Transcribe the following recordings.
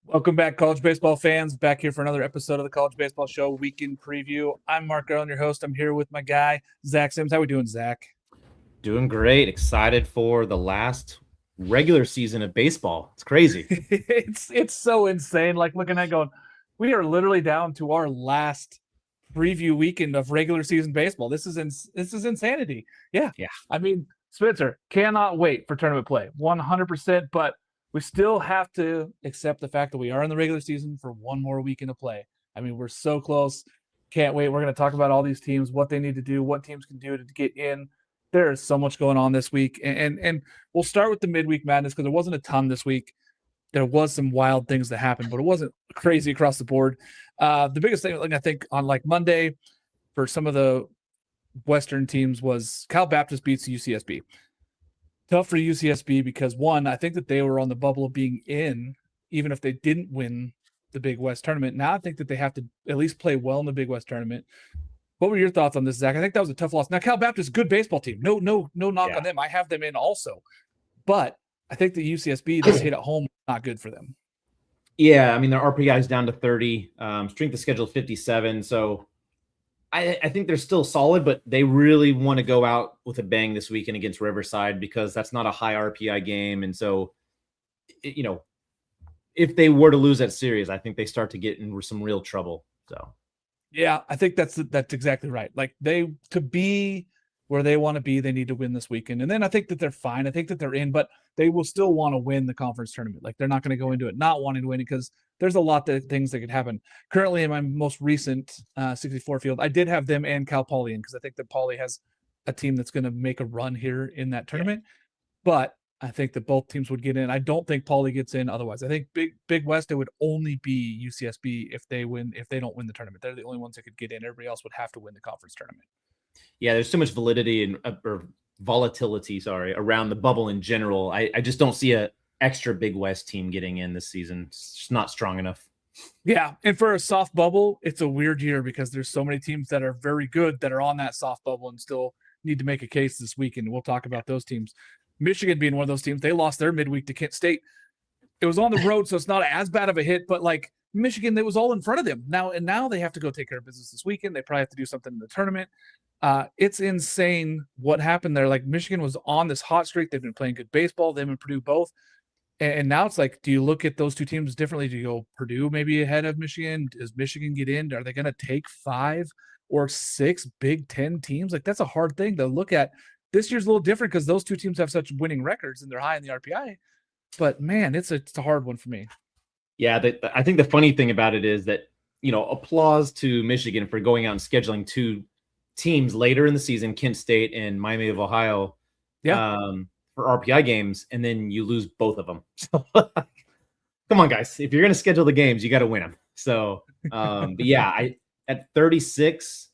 Welcome back, college baseball fans. Back here for another episode of the College Baseball Show Weekend Preview. I'm Mark Garland, your host. I'm here with my guy, Zach Sims. How we doing, Zach? Doing great. Excited for the last regular season of baseball. It's crazy. It's so insane. Like looking at going, we are literally down to our last preview weekend of regular season baseball. This is insanity. Yeah. Yeah. I mean, Spencer cannot wait for tournament play. 100%, but we still have to accept the fact that we are in the regular season for one more weekend of play. I mean, we're so close. Can't wait. We're going to talk about all these teams, what they need to do, what teams can do to get in. There is so much going on this week. And we'll start with the midweek madness because there wasn't a ton this week. There was some wild things that happened, but it wasn't crazy across the board. The biggest thing, like I think on like Monday for some of the Western teams was Cal Baptist beats UCSB. Tough for UCSB because one, I think that they were on the bubble of being in, even if they didn't win the Big West tournament. Now I think that they have to at least play well in the Big West tournament. What were your thoughts on this, Zach? I think that was a tough loss. Now Cal Baptist, good baseball team. No knock on them. I have them in also, but I think the UCSB this hit at home not good for them. Yeah, I mean their RPI is down to 30, strength of schedule 57. So I think they're still solid, but they really want to go out with a bang this weekend against Riverside because that's not a high RPI game. And so, if they were to lose that series, I think they start to get in some real trouble. So, yeah, I think that's exactly right. Like to be where they want to be, they need to win this weekend. And then I think that they're fine. I think that they're in, but they will still want to win the conference tournament. Like they're not going to go into it not wanting to win it because there's a lot of things that could happen. Currently in my most recent 64 field, I did have them and Cal Poly in because I think that Poly has a team that's going to make a run here in that tournament. Yeah. But I think that both teams would get in. I don't think Poly gets in otherwise. I think Big West, it would only be UCSB if they don't win the tournament. They're the only ones that could get in. Everybody else would have to win the conference tournament. Yeah, there's so much validity and or volatility, around the bubble in general. I just don't see a extra Big West team getting in this season. It's just not strong enough. Yeah, and for a soft bubble, it's a weird year because there's so many teams that are very good that are on that soft bubble and still need to make a case this weekend. We'll talk about those teams. Michigan being one of those teams, they lost their midweek to Kent State. It was on the road, so it's not as bad of a hit, but like Michigan, that was all in front of them. Now they have to go take care of business this weekend. They probably have to do something in the tournament. It's insane what happened there. Like Michigan was on this hot streak. They've been playing good baseball. Them and Purdue both. And now it's like, do you look at those two teams differently? Do you go Purdue maybe ahead of Michigan? Does Michigan get in? Are they going to take 5 or 6 Big Ten teams? Like that's a hard thing to look at. This year's a little different because those two teams have such winning records and they're high in the RPI. But man, it's a hard one for me. Yeah, I think the funny thing about it is that, applause to Michigan for going out and scheduling 2 teams later in the season, Kent State and Miami of Ohio, for RPI games, and then you lose both of them. So, come on, guys. If you're going to schedule the games, you got to win them. So, but yeah, at 36,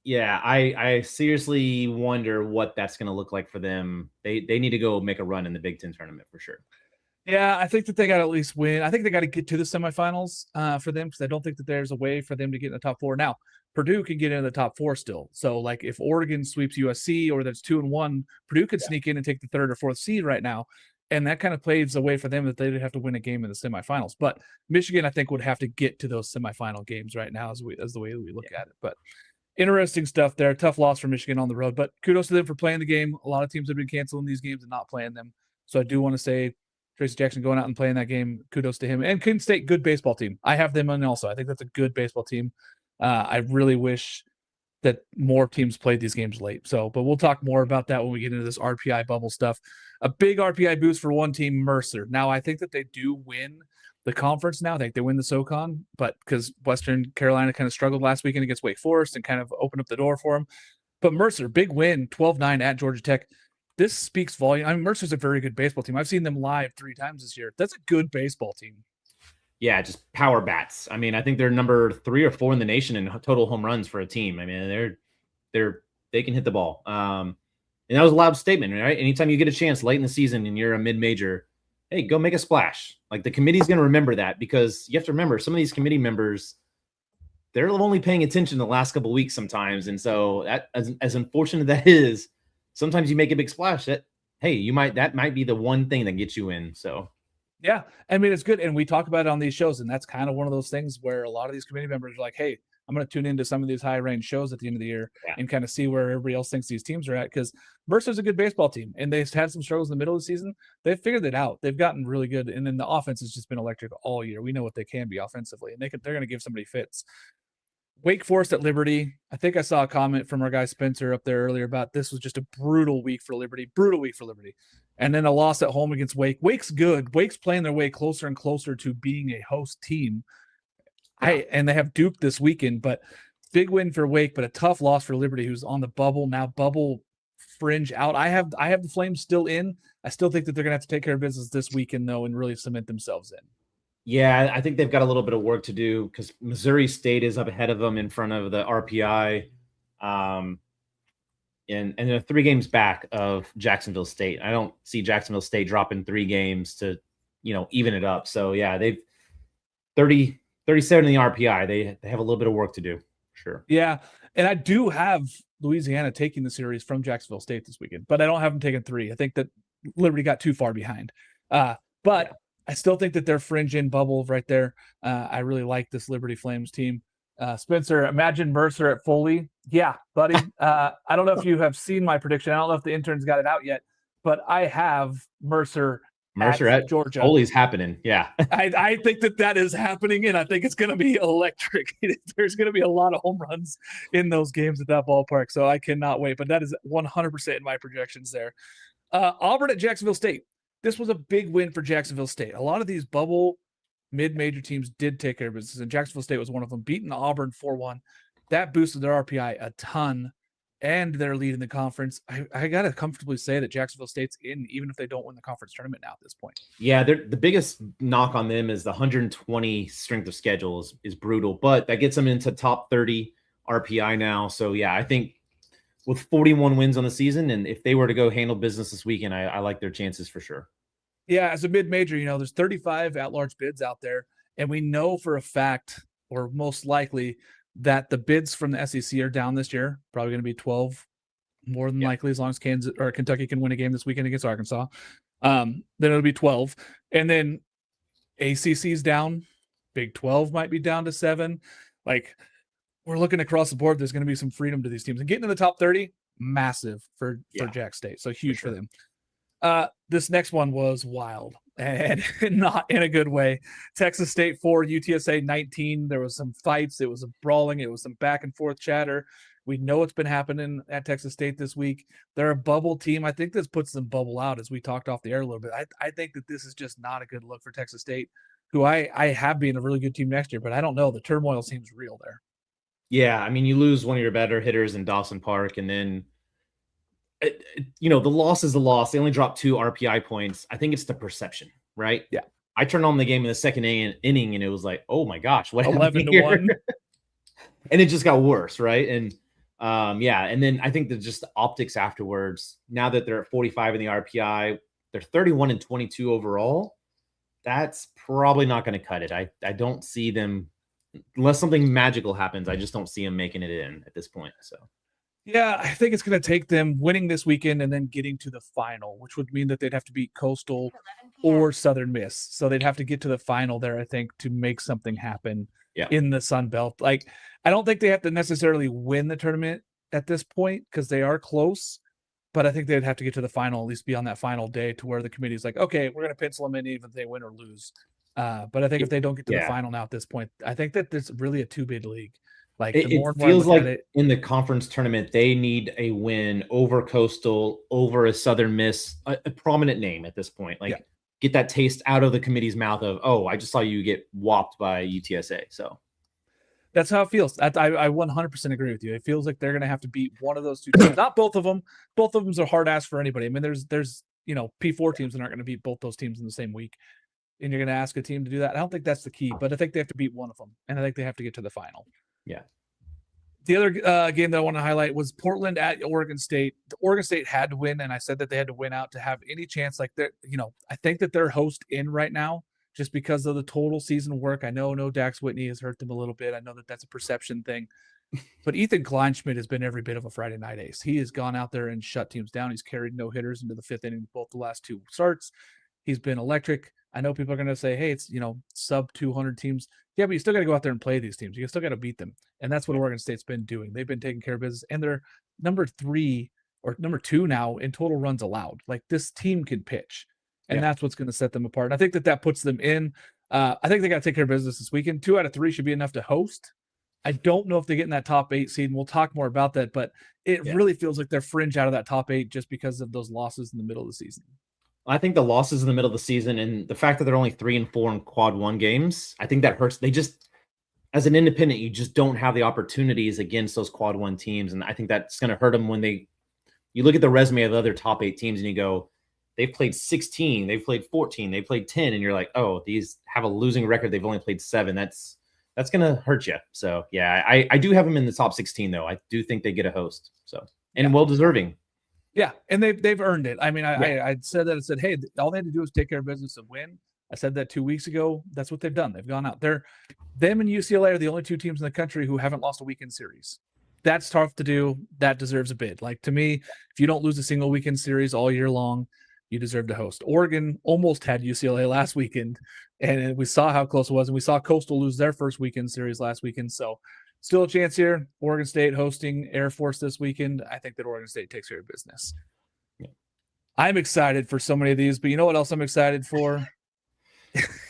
yeah, I seriously wonder what that's going to look like for them. They need to go make a run in the Big Ten tournament for sure. Yeah, I think that they got to at least win. I think they got to get to the semifinals for them because I don't think that there's a way for them to get in the top 4. Now, Purdue can get into the top 4 still. So, like, if Oregon sweeps USC or that's 2-1, Purdue could sneak in and take the 3rd or 4th seed right now. And that kind of plays a way for them that they'd have to win a game in the semifinals. But Michigan, I think, would have to get to those semifinal games right now as the way we look at it. But interesting stuff there. Tough loss for Michigan on the road. But kudos to them for playing the game. A lot of teams have been canceling these games and not playing them. So I do want to say Tracy Jackson going out and playing that game, kudos to him. And Kent State, good baseball team. I have them in also. I think that's a good baseball team. I really wish that more teams played these games late. So, but we'll talk more about that when we get into this RPI bubble stuff. A big RPI boost for one team, Mercer. Now, I think that they do win the conference now. I think they win the SoCon, but because Western Carolina kind of struggled last weekend against Wake Forest and kind of opened up the door for them. But Mercer, big win, 12-9 at Georgia Tech. This speaks volume. I mean, Mercer's a very good baseball team. I've seen them live 3 times this year. That's a good baseball team. Yeah, just power bats. I mean, I think they're number 3 or 4 in the nation in total home runs for a team. I mean, they can hit the ball. And that was a loud statement, right? Anytime you get a chance late in the season and you're a mid-major, hey, go make a splash. Like the committee's going to remember that because you have to remember some of these committee members, they're only paying attention the last couple of weeks sometimes. And so that, as unfortunate that is, sometimes you make a big splash that, hey, that might be the one thing that gets you in. So Yeah, I mean, it's good. And we talk about it on these shows, and that's kind of one of those things where a lot of these committee members are like, hey, I'm going to tune into some of these high range shows at the end of the year and kind of see where everybody else thinks these teams are at. Because Mercer's a good baseball team, and they've had some struggles in the middle of the season. They've figured it out. They've gotten really good. And then the offense has just been electric all year. We know what they can be offensively, and they're going to give somebody fits. Wake Forest at Liberty. I think I saw a comment from our guy Spencer up there earlier about this was just a brutal week for Liberty. And then a loss at home against Wake. Wake's good. Wake's playing their way closer and closer to being a host team. And they have Duke this weekend, but big win for Wake, but a tough loss for Liberty, who's on the bubble now. Bubble Fringe out. I have the Flames still in. I still think that they're gonna have to take care of business this weekend though, and really cement themselves in. Yeah, I think they've got a little bit of work to do because Missouri State is up ahead of them in front of the RPI. And they're 3 games back of Jacksonville State. I don't see Jacksonville State dropping 3 games to, even it up. So yeah, they've 37 in the RPI. They have a little bit of work to do. Sure. Yeah. And I do have Louisiana taking the series from Jacksonville State this weekend, but I don't have them taking 3. I think that Liberty got too far behind. But I still think that they're fringe in bubble right there. I really like this Liberty Flames team. Spencer, imagine Mercer at Foley. Yeah, buddy. I don't know if you have seen my prediction. I don't know if the interns got it out yet, but I have Mercer at Georgia. Foley's happening. Yeah. I think that is happening, and I think it's going to be electric. There's going to be a lot of home runs in those games at that ballpark, so I cannot wait. But that is 100% in my projections there. Auburn at Jacksonville State. This was a big win for Jacksonville State. A lot of these bubble mid-major teams did take care of business, and Jacksonville State was one of them, beating Auburn 4-1. That boosted their RPI a ton, and their lead in the conference. I got to comfortably say that Jacksonville State's in, even if they don't win the conference tournament now at this point. Yeah, the biggest knock on them is the 120 strength of schedule is brutal, but that gets them into top 30 RPI now. So, yeah, I think with 41 wins on the season, and if they were to go handle business this weekend, I like their chances for sure. Yeah, as a mid-major, there's 35 at-large bids out there, and we know for a fact, or most likely, that the bids from the SEC are down this year. Probably going to be 12, more than likely, as long as Kansas or Kentucky can win a game this weekend against Arkansas. Then it'll be 12, and then ACC's down. Big 12 might be down to 7. Like, we're looking across the board. There's going to be some freedom to these teams, and getting to the top 30, massive for Jack State. So huge for them. This next one was wild and not in a good way. Texas State 4, UTSA 19. There was some fights. It was a brawling. It was some back and forth chatter. We know it's been happening at Texas State this week. They're a bubble team. I think this puts them bubble out, as we talked off the air a little bit. I think that this is just not a good look for Texas State, who I have being a really good team next year, but I don't know. The turmoil seems real there. Yeah, I mean, you lose one of your better hitters in Dawson Park, and then the loss is the loss. They only dropped 2 RPI points. I think it's the perception, right? Yeah. I turned on the game in the second inning, and it was like, oh my gosh, what 11-1, and it just got worse, right? And and then I think that just the optics afterwards. Now that they're at 45 in the RPI, they're 31-22 overall. That's probably not going to cut it. I don't see them, unless something magical happens. I just don't see them making it in at this point. So. Yeah, I think it's going to take them winning this weekend and then getting to the final, which would mean that they'd have to beat Coastal or Southern Miss. So they'd have to get to the final there, I think, to make something happen in the Sun Belt. Like, I don't think they have to necessarily win the tournament at this point because they are close, but I think they'd have to get to the final, at least be on that final day to where the committee's like, okay, we're going to pencil them in even if they win or lose. But I think if they don't get to the final now at this point, I think that there's really a 2-bid league. Like, it feels like in the conference tournament, they need a win over Coastal, over a Southern Miss, a prominent name at this point. Like, get that taste out of the committee's mouth of, oh, I just saw you get whopped by UTSA. So that's how it feels. I 100% agree with you. It feels like they're going to have to beat one of those 2 teams. Not both of them. Both of them are hard ass for anybody. I mean, there's P4 teams that aren't going to beat both those teams in the same week, and you're going to ask a team to do that. I don't think that's the key, but I think they have to beat one of them, and I think they have to get to the final. Yeah. The other game that I want to highlight was Portland at Oregon State. The Oregon State had to win, and I said that they had to win out to have any chance. Like, I think that they're host in right now just because of the total season work. I know no Dax Whitney has hurt them a little bit. I know that that's a perception thing. But Ethan Kleinschmidt has been every bit of a Friday night ace. He has gone out there and shut teams down. He's carried no hitters into the 5th inning both the last 2 starts. He's been electric. I know people are going to say, hey, it's, sub 200 teams. Yeah, but you still got to go out there and play these teams. You still got to beat them. And that's what Oregon State's been doing. They've been taking care of business, and they're number 3 or number 2 now in total runs allowed. Like, this team can pitch, and that's what's going to set them apart. And I think that puts them in. I think they got to take care of business this weekend. 2 out of 3 should be enough to host. I don't know if they get in that top 8 seed, and we'll talk more about that, but it really feels like they're fringe out of that top 8 just because of those losses in the middle of the season. I think the losses in the middle of the season and the fact that they're only 3-4 in quad 1 games, I think that hurts. They just, as an independent, you just don't have the opportunities against those quad 1 teams. And I think that's going to hurt them when you look at the resume of the other top 8 teams and you go, they've played 16, they've played 14, they've played 10. And you're like, oh, these have a losing record. They've only played 7. That's going to hurt you. So yeah, I do have them in the top 16 though. I do think they get a host. So, and well deserving. Yeah, and they've earned it. I mean, I said that. I said, hey, all they had to do was take care of business and win. I said that 2 weeks ago. That's what they've done. They've gone out there. Them and UCLA are the only 2 teams in the country who haven't lost a weekend series. That's tough to do. That deserves a bid. Like, to me, if you don't lose a single weekend series all year long, you deserve to host. Oregon almost had UCLA last weekend, and we saw how close it was. And we saw Coastal lose their first weekend series last weekend. So still a chance here. Oregon State hosting Air Force this weekend. I think that Oregon State takes care of business. Yeah. I'm excited for so many of these, but you know what else I'm excited for?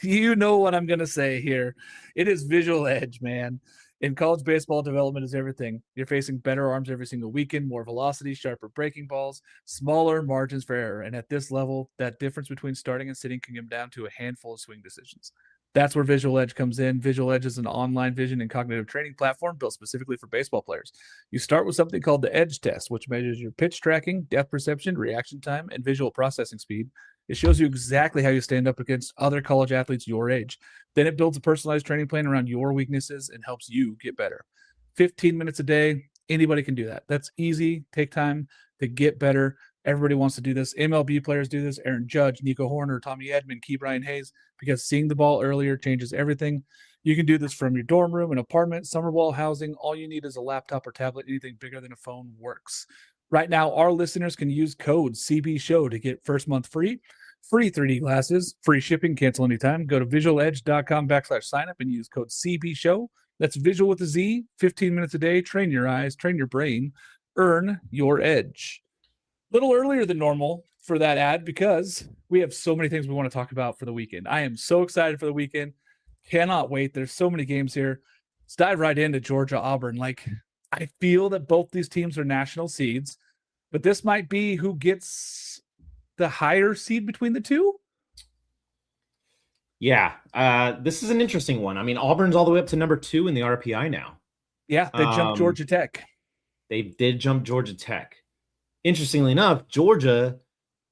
You know what I'm going to say here. It is visual edge, man. In college baseball, development is everything. You're facing better arms every single weekend, more velocity, sharper breaking balls, smaller margins for error. And at this level, that difference between starting and sitting can come down to a handful of swing decisions. That's where Visual Edge comes in. Visual Edge is an online vision and cognitive training platform built specifically for baseball players. You start with something called the Edge test, which measures your pitch tracking, depth perception, reaction time, and visual processing speed. It shows you exactly how you stand up against other college athletes your age. Then it builds a personalized training plan around your weaknesses and helps you get better. 15 minutes a day, anybody can do that. That's easy. Take time to get better. Everybody wants to do this. MLB players do this. Aaron Judge, Nico Horner, Tommy Edman, Key Brian Hayes, because seeing the ball earlier changes everything. You can do this from your dorm room, an apartment, summer ball housing. All you need is a laptop or tablet. Anything bigger than a phone works. Right now, our listeners can use code CBSHOW to get first month free 3D glasses, free shipping, cancel anytime. Go to visualedge.com/sign up and use code CBSHOW. That's visual with a Z, 15 minutes a day. Train your eyes, train your brain, earn your edge. Little earlier than normal for that ad because we have so many things we want to talk about for the weekend. I am so excited for the weekend. Cannot wait. There's so many games here. Let's dive right into Georgia Auburn. Like, I feel that both these teams are national seeds, but this might be who gets the higher seed between the two. Yeah, this is an interesting one. I mean, Auburn's all the way up to number 2 in the RPI now. Yeah, they jumped Georgia Tech. They did jump Georgia Tech. Interestingly enough, Georgia,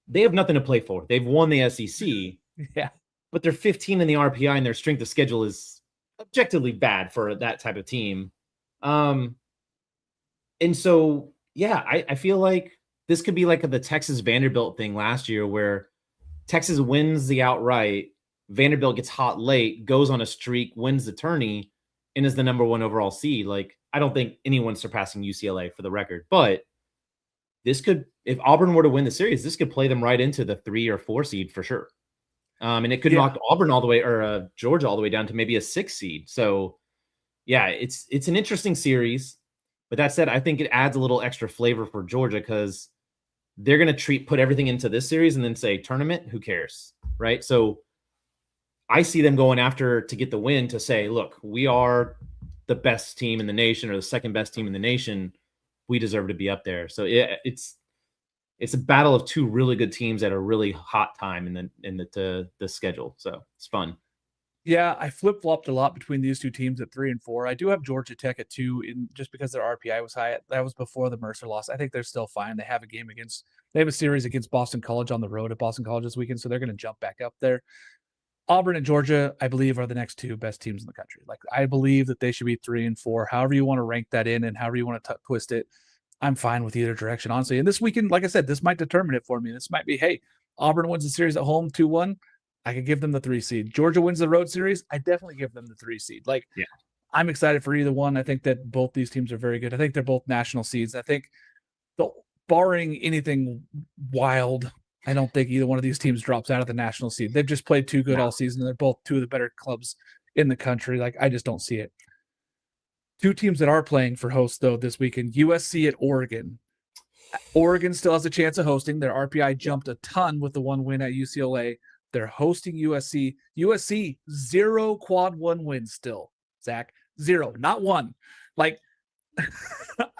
they have nothing to play for. They've won the SEC. Yeah. But they're 15 in the RPI, and their strength of schedule is objectively bad for that type of team. And so, yeah, I feel like this could be like the Texas Vanderbilt thing last year where Texas wins the outright, Vanderbilt gets hot late, goes on a streak, wins the tourney, and is the number 1 overall seed. Like, I don't think anyone's surpassing UCLA for the record, but this could, if Auburn were to win the series, this could play them right into the 3 or 4 seed for sure. And it could knock Auburn all the way, or Georgia all the way down to maybe a 6 seed. So yeah, it's an interesting series. But that said, I think it adds a little extra flavor for Georgia because they're going to put everything into this series and then say tournament, who cares, right? So I see them going after to get the win to say, look, we are the best team in the nation or the second best team in the nation. We deserve to be up there. So it's a battle of 2 really good teams at a really hot time in the schedule. So it's fun. Yeah, I flip-flopped a lot between these 2 teams at 3 and 4. I do have Georgia Tech at 2 just because their RPI was high. That was before the Mercer loss. I think they're still fine. They have a series against Boston College on the road at Boston College this weekend, so they're going to jump back up there. Auburn and Georgia, I believe, are the next 2 best teams in the country. Like, I believe that they should be 3 and 4. However you want to rank that in and however you want to twist it, I'm fine with either direction, honestly. And this weekend, like I said, this might determine it for me. This might be, hey, Auburn wins the series at home 2-1. I could give them the 3 seed. Georgia wins the road series. I definitely give them the 3 seed. Like, yeah. I'm excited for either one. I think that both these teams are very good. I think they're both national seeds. I think, barring anything wild, I don't think either one of these teams drops out of the national seed. They've just played too good all season. They're both two of the better clubs in the country. Like, I just don't see it. Two teams that are playing for hosts, though, this weekend, USC at Oregon. Oregon still has a chance of hosting. Their RPI jumped a ton with the one win at UCLA. They're hosting USC. USC, 0 quad one wins still, Zach. 0, not 1. Like,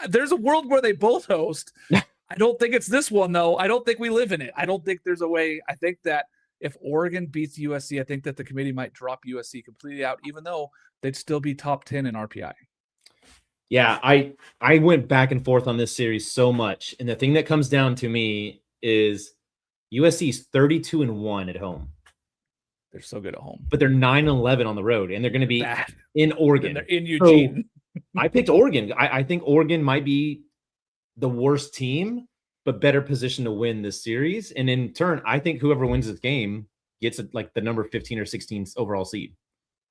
there's a world where they both host. I don't think it's this one, though. I don't think we live in it. I don't think there's a way. I think that if Oregon beats USC, I think that the committee might drop USC completely out, even though they'd still be top 10 in RPI. Yeah, I went back and forth on this series so much. And the thing that comes down to me is USC's 32-1 at home. They're so good at home. But they're 9-11 on the road, and they're going to be in Oregon. And they're in Eugene. So I picked Oregon. I think Oregon might be the worst team, but better positioned to win this series. And in turn, I think whoever wins this game gets like the number 15 or 16 overall seed.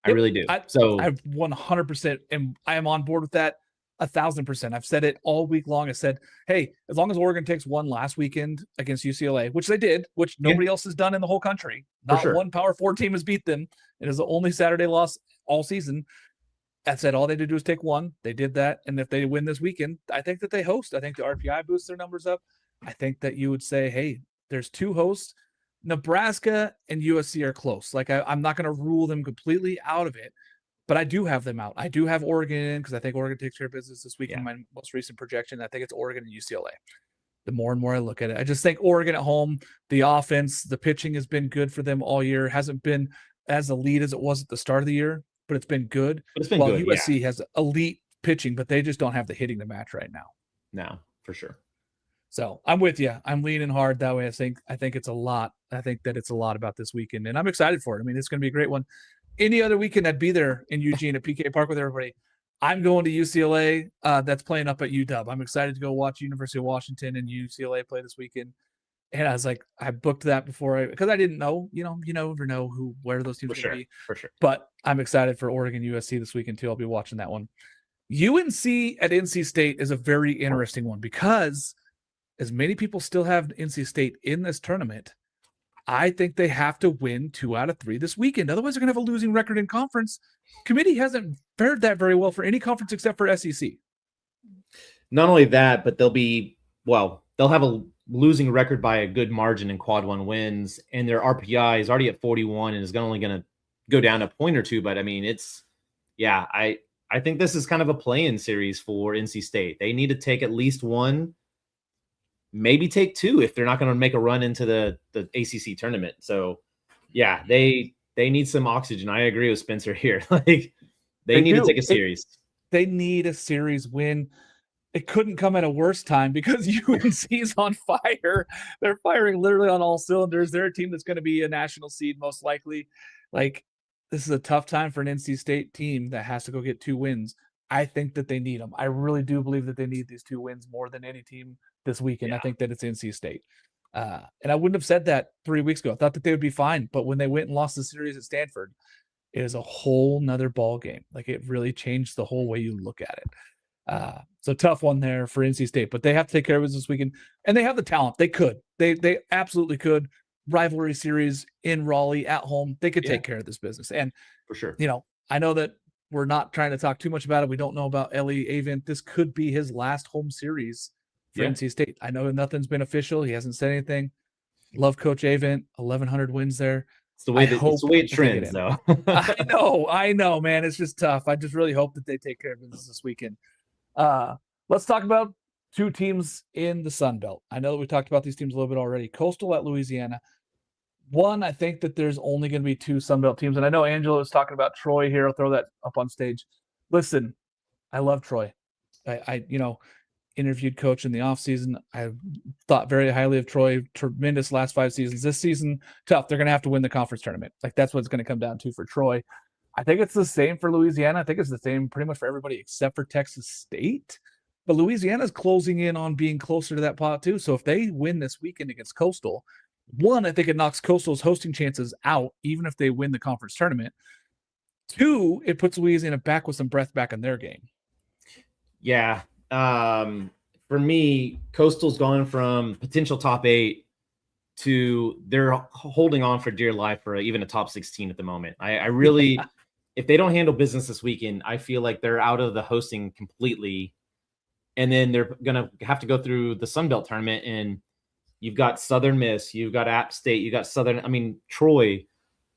I really do. I 100% I am on board with that 1,000%. I've said it all week long. I said, hey, as long as Oregon takes one last weekend against UCLA, which they did, which nobody else has done in the whole country. Not one Power 4 team has beat them. It is the only Saturday loss all season. I said all they did was take one. They did that. And if they win this weekend, I think that they host. I think the RPI boosts their numbers up. I think that you would say, hey, there's 2 hosts. Nebraska and USC are close. Like, I'm not going to rule them completely out of it, but I do have them out. I do have Oregon in because I think Oregon takes care of business this week in my most recent projection. I think it's Oregon and UCLA. The more and more I look at it, I just think Oregon at home, the offense, the pitching has been good for them all year. Hasn't been as elite as it was at the start of the year, but it's been good. But it's been good. USC has elite pitching, but they just don't have the hitting to match right now. No, for sure. So I'm with you. I'm leaning hard that way. I think it's a lot. I think that it's a lot about this weekend, and I'm excited for it. I mean, it's going to be a great one. Any other weekend I'd be there in Eugene at PK Park with everybody. I'm going to UCLA. That's playing up at UW. I'm excited to go watch University of Washington and UCLA play this weekend. And I was like, I booked that before because I didn't know, you never know where those teams are going to be. For sure. But I'm excited for Oregon USC this weekend too. I'll be watching that one. UNC at NC State is a very interesting one because as many people still have NC State in this tournament, I think they have to win 2 out of 3 this weekend. Otherwise, they're going to have a losing record in conference. Committee hasn't fared that very well for any conference except for SEC. Not only that, but they'll have a losing record by a good margin in quad 1 wins, and their RPI is already at 41 and is only going to go down a point or two. But I mean, I think this is kind of a play-in series for NC State. They need to take at least 1. Maybe take 2 if they're not going to make a run into the ACC tournament. So, yeah, they need some oxygen. I agree with Spencer here. Like, they need to take a series. They need a series win. It couldn't come at a worse time because UNC's on fire. They're firing literally on all cylinders. They're a team that's going to be a national seed most likely. Like, this is a tough time for an NC State team that has to go get 2 wins. I think that they need them. I really do believe that they need these 2 wins more than any team this weekend. Yeah. I think that it's NC State. And I wouldn't have said that 3 weeks ago. I thought that they would be fine. But when they went and lost the series at Stanford, it is a whole nother ball game. Like, it really changed the whole way you look at it. So tough one there for NC State. But they have to take care of it this weekend. And they have the talent. They could. They absolutely could. Rivalry series in Raleigh at home. They could take care of this business. And for sure, I know that we're not trying to talk too much about it. We don't know about Ellie Avent. This could be his last home series for NC State. I know nothing's been official. He hasn't said anything. Love Coach Avent. 1,100 wins there. It's the way it trends, though. I know, man. It's just tough. I just really hope that they take care of business this weekend. Let's talk about 2 teams in the Sun Belt. I know that we talked about these teams a little bit already. Coastal at Louisiana. One, I think that there's only going to be 2 Sun Belt teams. And I know Angela was talking about Troy here. I'll throw that up on stage. Listen, I love Troy. I interviewed coach in the offseason. I thought very highly of Troy. Tremendous last 5 seasons. This season, tough. They're going to have to win the conference tournament. Like, that's what it's going to come down to for Troy. I think it's the same for Louisiana. I think it's the same pretty much for everybody except for Texas State. But Louisiana's closing in on being closer to that pot too. So if they win this weekend against Coastal, 1, I think it knocks Coastal's hosting chances out, even if they win the conference tournament. 2, it puts Louisiana back with some breath back in their game. Yeah. For me, Coastal's gone from potential top 8 to they're holding on for dear life for even a top 16 at the moment. I really, if they don't handle business this weekend, I feel like they're out of the hosting completely. And then they're going to have to go through the Sun Belt tournament, and you've got Southern Miss, you've got App State, you got Troy.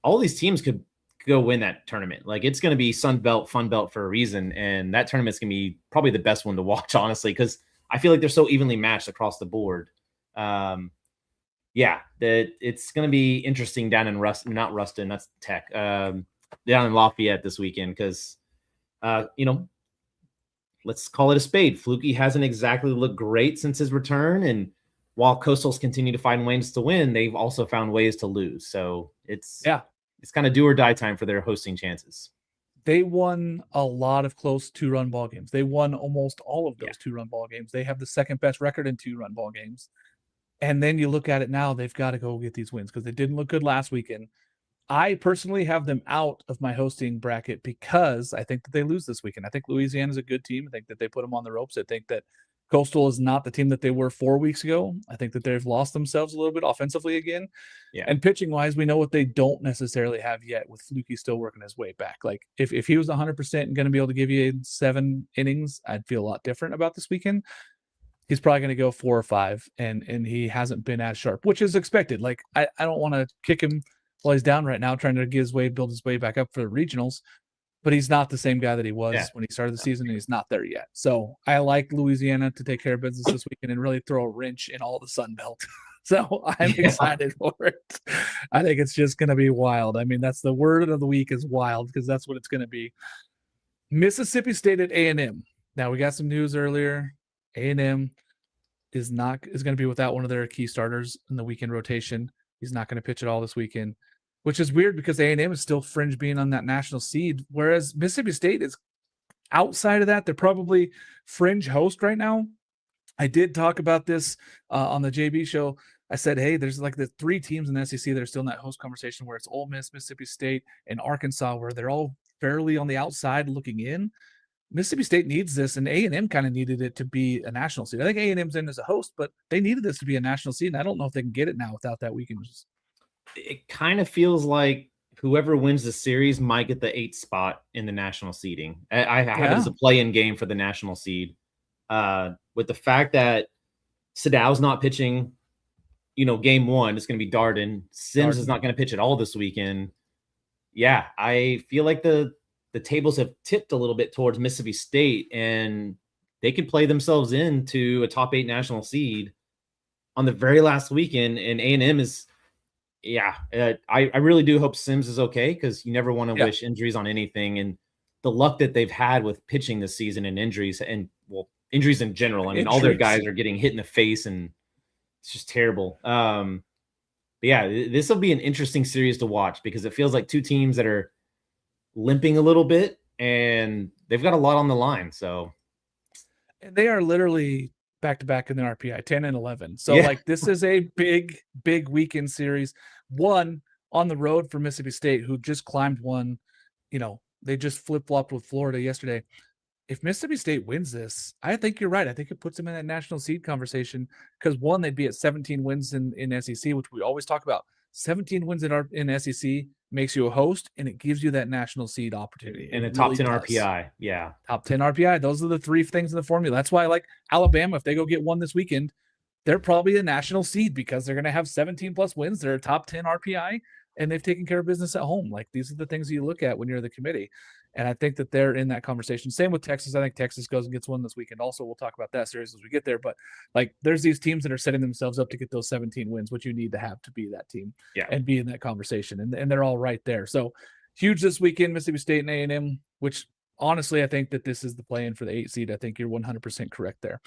All these teams could go win that tournament. Like, it's going to be Sun Belt, Fun Belt for a reason. And that tournament's going to be probably the best one to watch, honestly, because I feel like they're so evenly matched across the board. Yeah, that it's going to be interesting down in not Ruston, that's Tech, down in Lafayette this weekend, because, let's call it a spade. Fluky hasn't exactly looked great since his return, and while Coastals continue to find ways to win, they've also found ways to lose. So it's kind of do or die time for their hosting chances. They won a lot of close 2-run ball games. They won almost all of those 2-run ball games. They have the second best record in 2-run ball games. And then you look at it now, they've got to go get these wins because they didn't look good last weekend. I personally have them out of my hosting bracket because I think that they lose this weekend. I think Louisiana is a good team. I think that they put them on the ropes. I think that Coastal is not the team that they were 4 weeks ago. I think that they've lost themselves a little bit offensively again. Yeah. And pitching wise, we know what they don't necessarily have yet, with Fluky still working his way back. Like, if he was 100% and going to be able to give you 7 innings, I'd feel a lot different about this weekend. He's probably going to go 4 or 5, and he hasn't been as sharp, which is expected. Like, I don't want to kick him while he's down right now, trying to build his way back up for the regionals, but he's not the same guy that he was when he started the season, and he's not there yet. So I like Louisiana to take care of business this weekend and really throw a wrench in all the Sun Belt. So I'm excited for it. I think it's just going to be wild. I mean, that's the word of the week, is wild, because that's what it's going to be. Mississippi State at A&M. Now, we got some news earlier. A&M is going to be without one of their key starters in the weekend rotation. He's not going to pitch at all this weekend, which is weird because A&M is still fringe being on that national seed, whereas Mississippi State is outside of that. They're probably fringe host right now. I did talk about this on the JB show. I said, hey, there's like the 3 teams in the SEC that are still in that host conversation, where it's Ole Miss, Mississippi State, and Arkansas, where they're all fairly on the outside looking in. Mississippi State needs this, and A&M kind of needed it to be a national seed. I think A&M's in as a host, but they needed this to be a national seed, and I don't know if they can get it now without that weekend. It kind of feels like whoever wins the series might get the 8th spot in the national seeding. I have it as a play-in game for the national seed. With the fact that Sadow's not pitching, game 1, it's going to be Darden. Sims is not going to pitch at all this weekend. Yeah, I feel like the tables have tipped a little bit towards Mississippi State, and they could play themselves into a top 8 national seed on the very last weekend. And A&M is, I really do hope Sims is okay, because you never want to wish injuries on anything. And the luck that they've had with pitching this season and injuries, and injuries in general. I mean, all their guys are getting hit in the face, and it's just terrible. But yeah, this will be an interesting series to watch, because it feels like 2 teams that are limping a little bit, and they've got a lot on the line. So, and they are literally back-to-back in the RPI, 10 and 11. So this is a big weekend series. One on the road for Mississippi State, who just climbed one. They just flip-flopped with Florida yesterday. If Mississippi State wins this, I think you're right. I think it puts them in that national seed conversation, because one, they'd be at 17 wins in SEC, which we always talk about. 17 wins in SEC makes you a host, and it gives you that national seed opportunity. And a top 10 RPI. Yeah. Top 10 RPI. Those are the 3 things in the formula. That's why I like Alabama. If they go get one this weekend, they're probably a national seed, because they're going to have 17 plus wins. They're a top 10 RPI, and they've taken care of business at home. Like, these are the things you look at when you're the committee. And I think that they're in that conversation. Same with Texas. I think Texas goes and gets one this weekend. Also, we'll talk about that series as we get there. But there's these teams that are setting themselves up to get those 17 wins, which you need to have to be that team and be in that conversation. And they're all right there. So huge this weekend, Mississippi State and A&M, which honestly, I think that this is the play-in for the 8 seed. I think you're 100% correct there.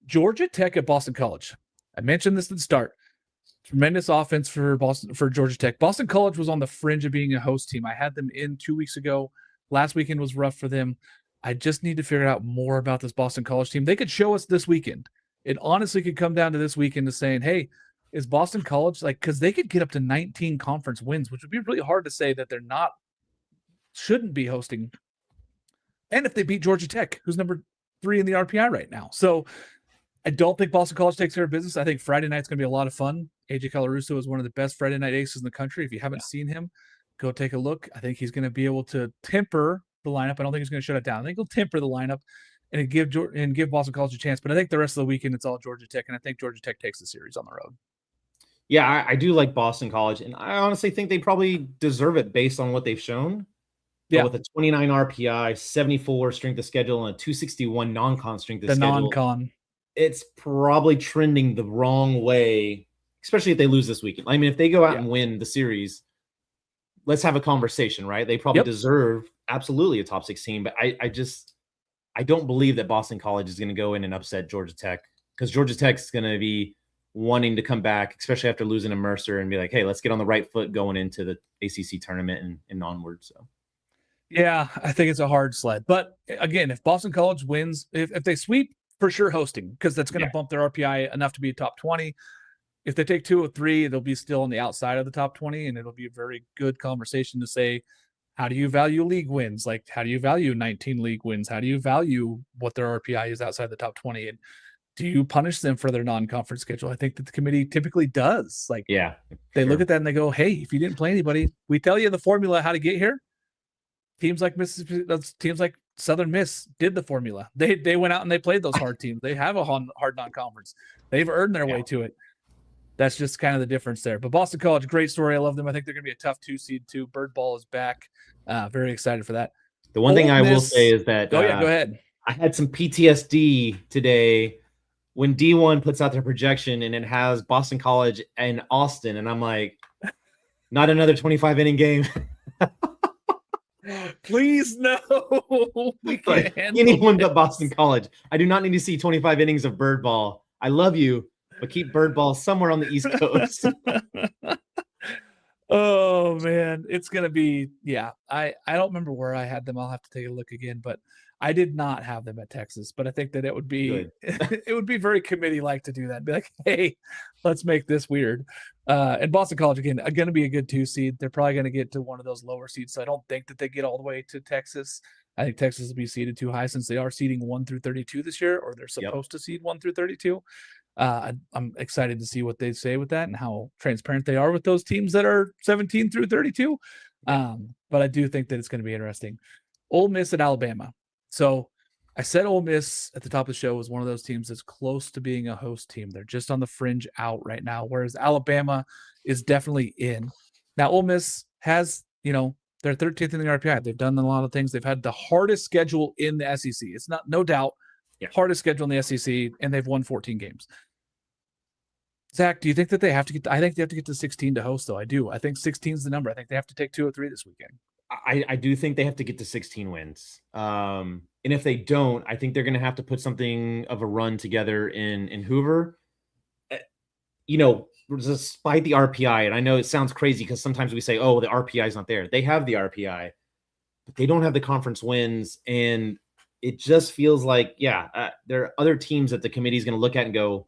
Georgia Tech at Boston College. I mentioned this at the start. Tremendous offense for Georgia Tech. Boston College was on the fringe of being a host team. I had them in 2 weeks ago. Last weekend was rough for them. I just need to figure out more about this Boston College team. They could show us this weekend. It honestly could come down to this weekend to saying, hey, is Boston College, because they could get up to 19 conference wins, which would be really hard to say that they're shouldn't be hosting. And if they beat Georgia Tech, who's number 3 in the RPI right now. So I don't think Boston College takes care of business. I think Friday night's going to be a lot of fun. AJ Colarusso is one of the best Friday night aces in the country. If you haven't seen him, go take a look. I think he's going to be able to temper the lineup. I don't think he's going to shut it down. I think he'll temper the lineup and give Boston College a chance. But I think the rest of the weekend it's all Georgia Tech, and I think Georgia Tech takes the series on the road. Yeah, I do like Boston College, and I honestly think they probably deserve it based on what they've shown. Yeah, with a 29 RPI, 74 strength of schedule, and a 261 non-con strength of schedule. The non-con. It's probably trending the wrong way, especially if they lose this weekend. I mean, if they go out and win the series, let's have a conversation, right? They probably deserve absolutely a top 16, but I don't believe that Boston College is going to go in and upset Georgia Tech, because Georgia Tech is going to be wanting to come back, especially after losing to Mercer, and be like, hey, let's get on the right foot going into the ACC tournament and onward. So, yeah, I think it's a hard sled. But again, if Boston College wins, if they sweep, for sure hosting, because that's going to bump their RPI enough to be top 20. If they take 2 or 3, they'll be still on the outside of the top 20, and it'll be a very good conversation to say, how do you value league wins? Like, how do you value 19 league wins? How do you value what their RPI is outside the top 20? And do you punish them for their non-conference schedule? I think that the committee typically does. Like, they look at that and they go, hey, if you didn't play anybody, we tell you the formula how to get here. Teams like Mississippi, teams like Southern Miss did the formula. They went out and they played those hard teams. They have a hard non-conference. They've earned their way to it. That's just kind of the difference there. But Boston College, great story. I love them. I think they're going to be a tough 2 seed too. Bird Ball is back. Very excited for that. The one thing I will say is that go ahead. I had some PTSD today when D1 puts out their projection and it has Boston College and Austin, and I'm like, not another 25 inning game. Please no. We can't anyone but Boston College. I do not need to see 25 innings of bird ball. I love you, but keep bird ball somewhere on the East Coast. Oh man, it's gonna be I don't remember where I had them. I'll have to take a look again, but I did not have them at Texas. But I think that it would be it would be very committee like to do that. Be like, hey, let's make this weird. And Boston College again are going to be a good 2 seed. They're probably going to get to one of those lower seeds. So I don't think that they get all the way to Texas. I think Texas will be seeded too high since they are seeding 1 through 32 this year, or they're supposed to seed 1 through 32. I'm excited to see what they say with that and how transparent they are with those teams that are 17 through 32. But I do think that it's going to be interesting. Ole Miss at Alabama. So I said Ole Miss at the top of the show was one of those teams that's close to being a host team. They're just on the fringe out right now, whereas Alabama is definitely in. Now, Ole Miss has, they're 13th in the RPI. They've done a lot of things. They've had the hardest schedule in the SEC. It's not, no doubt, hardest schedule in the SEC, and they've won 14 games. Zach, do you think that they have to get? I think they have to get to 16 to host, though. I do. I think 16 is the number. I think they have to take 2 or 3 this weekend. I do think they have to get to 16 wins. And if they don't, I think they're going to have to put something of a run together in Hoover. Despite the RPI, and I know it sounds crazy because sometimes we say, oh, the RPI is not there. They have the RPI, but they don't have the conference wins. And it just feels like, there are other teams that the committee is going to look at and go,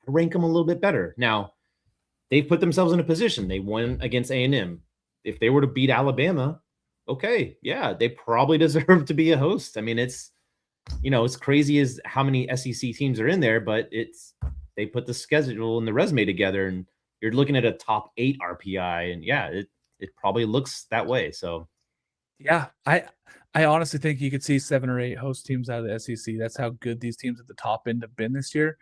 rank them a little bit better. Now, they've put themselves in a position. They won against A&M. If they were to beat Alabama, okay, they probably deserve to be a host. I mean, it's crazy as how many SEC teams are in there, but they put the schedule and the resume together, and you're looking at a top 8 RPI, and it probably looks that way. So, I honestly think you could see 7 or 8 host teams out of the SEC. That's how good these teams at the top end have been this year,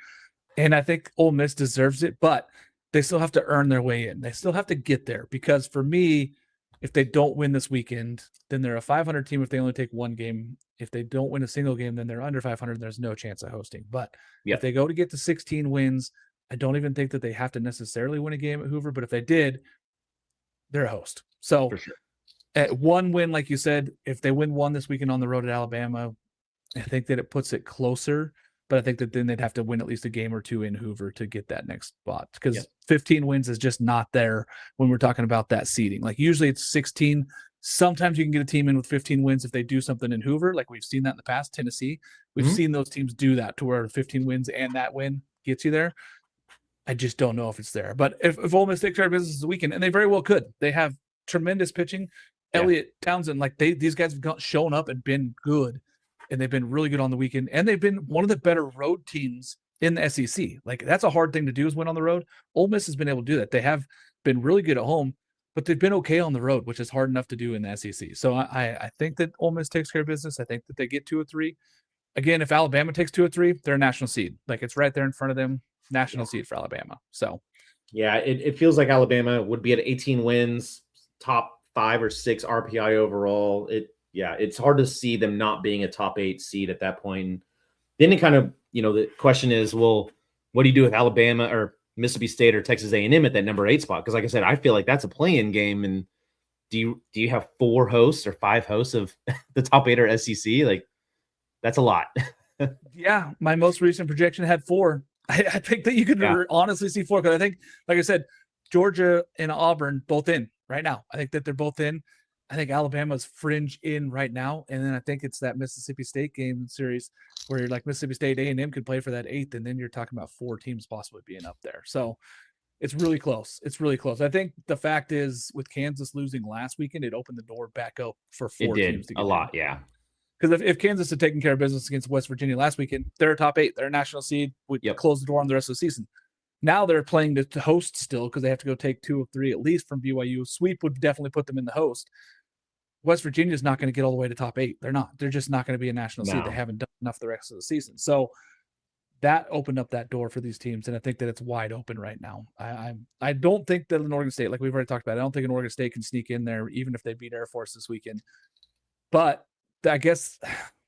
and I think Ole Miss deserves it, but they still have to earn their way in. They still have to get there, because for me, if they don't win this weekend, then they're a 500 team if they only take 1 game. If they don't win a single game, then they're under 500. There's no chance of hosting. But if they go to get to 16 wins, I don't even think that they have to necessarily win a game at Hoover. But if they did, they're a host. So for sure. At 1 win, like you said, if they win 1 this weekend on the road at Alabama, I think that it puts it closer. But I think that then they'd have to win at least a game or 2 in Hoover to get that next spot, because 15 wins is just not there when we're talking about that seeding. Like usually it's 16. Sometimes you can get a team in with 15 wins if they do something in Hoover. Like we've seen that in the past, Tennessee. We've seen those teams do that to where 15 wins and that win gets you there. I just don't know if it's there. But if Ole Miss takes care of business this weekend, and they very well could. They have tremendous pitching. Elliott, Townsend, like these guys have shown up and been good. And they've been really good on the weekend. And they've been one of the better road teams in the SEC. Like, that's a hard thing to do, is win on the road. Ole Miss has been able to do that. They have been really good at home, but they've been okay on the road, which is hard enough to do in the SEC. So I think that Ole Miss takes care of business. I think that they get 2 or 3. Again, if Alabama takes 2 or 3, they're a national seed. Like, it's right there in front of them, national seed for Alabama. So yeah, it feels like Alabama would be at 18 wins, top 5 or 6 RPI overall. It's hard to see them not being a top 8 seed at that point. Then it kind of, the question is, well, what do you do with Alabama or Mississippi State or Texas A&M at that number 8 spot? Because like I said, I feel like that's a play-in game. And do you have 4 hosts or 5 hosts of the top 8 or SEC? Like, that's a lot. Yeah, my most recent projection had 4. I think that you could honestly see 4, because I think, like I said, Georgia and Auburn both in right now. I think that they're both in. I think Alabama's fringe in right now, and then I think it's that Mississippi State game series where you're like Mississippi State, A&M could play for that 8th, and then you're talking about 4 teams possibly being up there. So it's really close. It's really close. I think the fact is, with Kansas losing last weekend, it opened the door back up for 4 teams to get a lot, yeah. Because if Kansas had taken care of business against West Virginia last weekend, they're a top 8. They're a national seed. We close the door on the rest of the season. Now they're playing to host still, because they have to go take 2 of 3 at least from BYU. Sweep would definitely put them in the host. West Virginia is not going to get all the way to top 8. They're not. They're just not going to be a national seed. They haven't done enough the rest of the season. So that opened up that door for these teams, and I think that it's wide open right now. I don't think that an Oregon State, like we've already talked about, I don't think an Oregon State can sneak in there, even if they beat Air Force this weekend. But I guess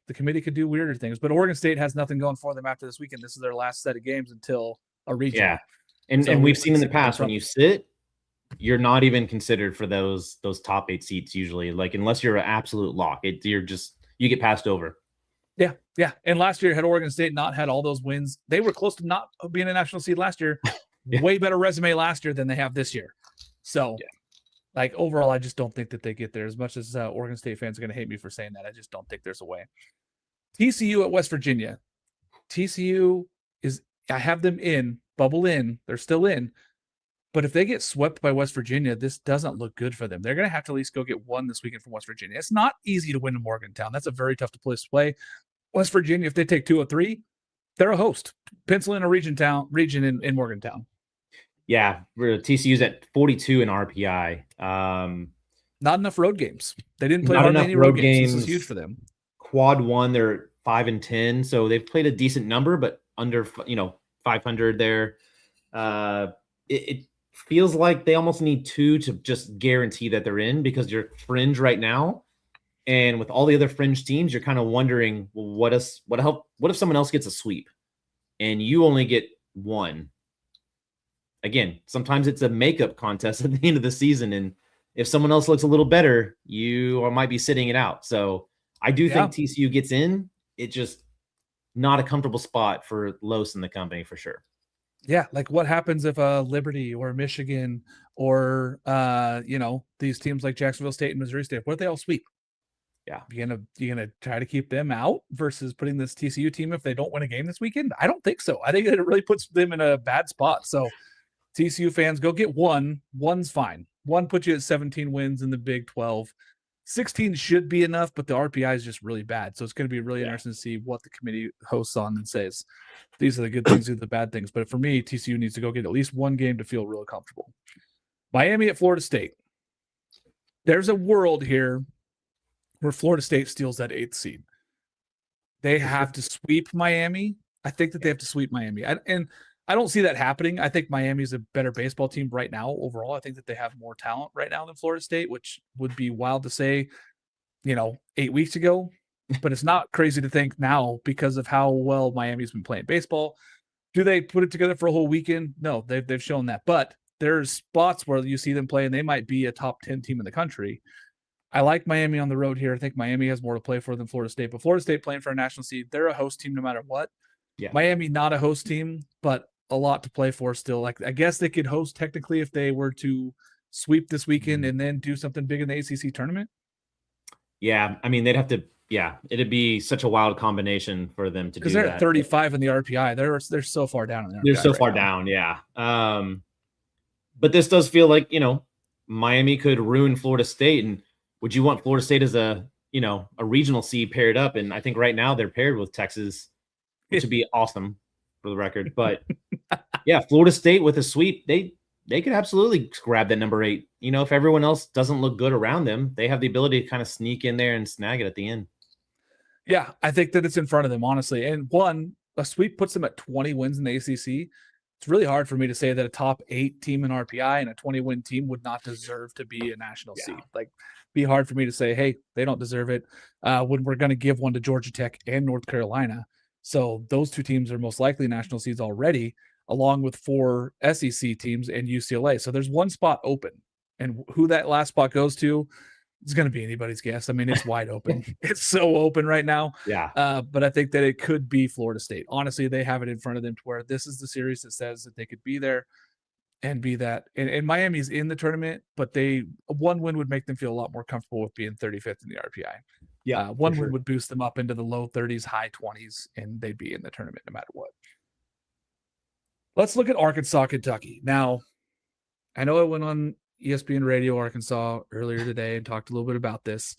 the committee could do weirder things. But Oregon State has nothing going for them after this weekend. This is their last set of games until a region. Yeah, and we've seen in the past, when you sit, you're not even considered for those top 8 seats usually. Like, unless you're an absolute lock, you get passed over. Yeah. And last year, had Oregon State not had all those wins, they were close to not being a national seed last year. Way better resume last year than they have this year. So, like, overall, I just don't think that they get there. As much as Oregon State fans are going to hate me for saying that, I just don't think there's a way. TCU at West Virginia. TCU I have them in, bubble in. They're still in. But if they get swept by West Virginia, this doesn't look good for them. They're going to have to at least go get 1 this weekend from West Virginia. It's not easy to win in Morgantown. That's a very tough place to play. West Virginia, if they take 2 or 3, they're a host. Pencil in a region in Morgantown. Yeah, TCU's at 42 in RPI. Not enough road games. They didn't play hardly any road games. This is huge for them. Quad 1, they're 5-10, so they've played a decent number, but under 500 there. It feels like they almost need 2 to just guarantee that they're in, because you're fringe right now, and with all the other fringe teams, you're kind of wondering, well, what if someone else gets a sweep and you only get 1? Again, sometimes it's a makeup contest at the end of the season, and if someone else looks a little better, you might be sitting it out. So I do think TCU gets in. It's just not a comfortable spot for Los and the company for sure. Yeah, like what happens if Liberty or Michigan or these teams like Jacksonville State and Missouri State, what if they all sweep? Yeah, you gonna try to keep them out versus putting this TCU team if they don't win a game this weekend? I don't think so. I think that it really puts them in a bad spot. So TCU fans, go get 1. 1's fine. 1 puts you at 17 wins in the Big 12. 16 should be enough, but the RPI is just really bad. So it's going to be really interesting to see what the committee hosts on and says. These are the good things, these are the bad things. But for me, TCU needs to go get at least 1 game to feel really comfortable. Miami at Florida State. There's a world here where Florida State steals that 8th seed. They have to sweep Miami. I think that they have to sweep Miami. And I don't see that happening. I think Miami's a better baseball team right now overall. I think that they have more talent right now than Florida State, which would be wild to say, 8 weeks ago. But it's not crazy to think now because of how well Miami's been playing baseball. Do they put it together for a whole weekend? No, they've shown that. But there's spots where you see them play and they might be a top 10 team in the country. I like Miami on the road here. I think Miami has more to play for than Florida State. But Florida State playing for a national seed, they're a host team no matter what. Yeah. Miami not a host team, but a lot to play for still. Like, I guess they could host technically if they were to sweep this weekend and then do something big in the ACC tournament. Yeah, I mean, they'd have to. Yeah, it'd be such a wild combination for them to do that. Because they're at 35 in the RPI. They're so far down in the RPI. They're so far down, yeah. But this does feel like, Miami could ruin Florida State. And would you want Florida State as a regional seed paired up? And I think right now they're paired with Texas, which would be awesome for the record. But yeah, Florida State with a sweep, they could absolutely grab that number 8. You know, if everyone else doesn't look good around them, they have the ability to kind of sneak in there and snag it at the end. Yeah, I think that it's in front of them, honestly. And a sweep puts them at 20 wins in the ACC. It's really hard for me to say that a top 8 team in RPI and a 20-win team would not deserve to be a national seed. Like, be hard for me to say, hey, they don't deserve it when we're going to give one to Georgia Tech and North Carolina. So those 2 teams are most likely national seeds already, along with 4 SEC teams and UCLA. So there's one spot open, and who that last spot goes to, it's going to be anybody's guess. I mean, it's wide open. It's so open right now. Yeah. But I think that it could be Florida State. Honestly, they have it in front of them to where this is the series that says that they could be there and be that. And Miami's in the tournament, but one win would make them feel a lot more comfortable with being 35th in the RPI. Yeah. One win would boost them up into the low 30s, high 20s, and they'd be in the tournament no matter what. Let's look at Arkansas, Kentucky. Now, I know I went on ESPN Radio Arkansas earlier today and talked a little bit about this.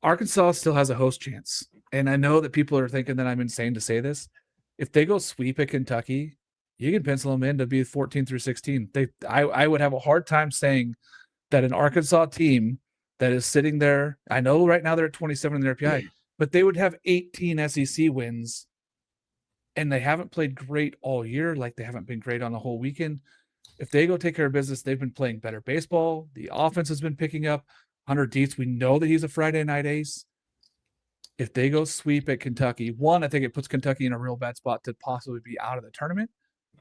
Arkansas still has a host chance. And I know that people are thinking that I'm insane to say this. If they go sweep at Kentucky, you can pencil them in to be 14 through 16. I would have a hard time saying that an Arkansas team that is sitting there, I know right now they're at 27 in their RPI, but they would have 18 SEC wins, and they haven't played great all year. Like, they haven't been great on the whole weekend. If they go take care of business, they've been playing better baseball. The offense has been picking up. Hunter Dietz, we know that he's a Friday night ace. If they go sweep at Kentucky, 1, I think it puts Kentucky in a real bad spot to possibly be out of the tournament.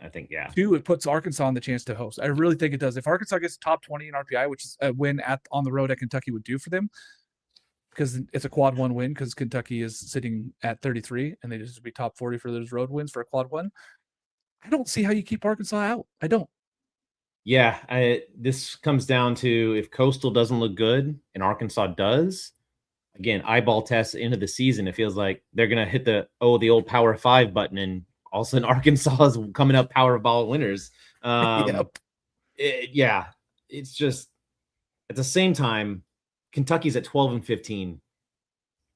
I think, yeah. 2, it puts Arkansas on the chance to host. I really think it does. If Arkansas gets top 20 in RPI, which is a win on the road at Kentucky would do for them, because it's a quad 1 win, because Kentucky is sitting at 33 and they just be top 40 for those road wins for a quad 1. I don't see how you keep Arkansas out. I don't. Yeah, this comes down to if Coastal doesn't look good and Arkansas does, again, eyeball test into the season, it feels like they're going to hit the old Power 5 button, and all of a sudden Arkansas is coming up Powerball winners. Yep. It's just at the same time, Kentucky's at 12 and 15.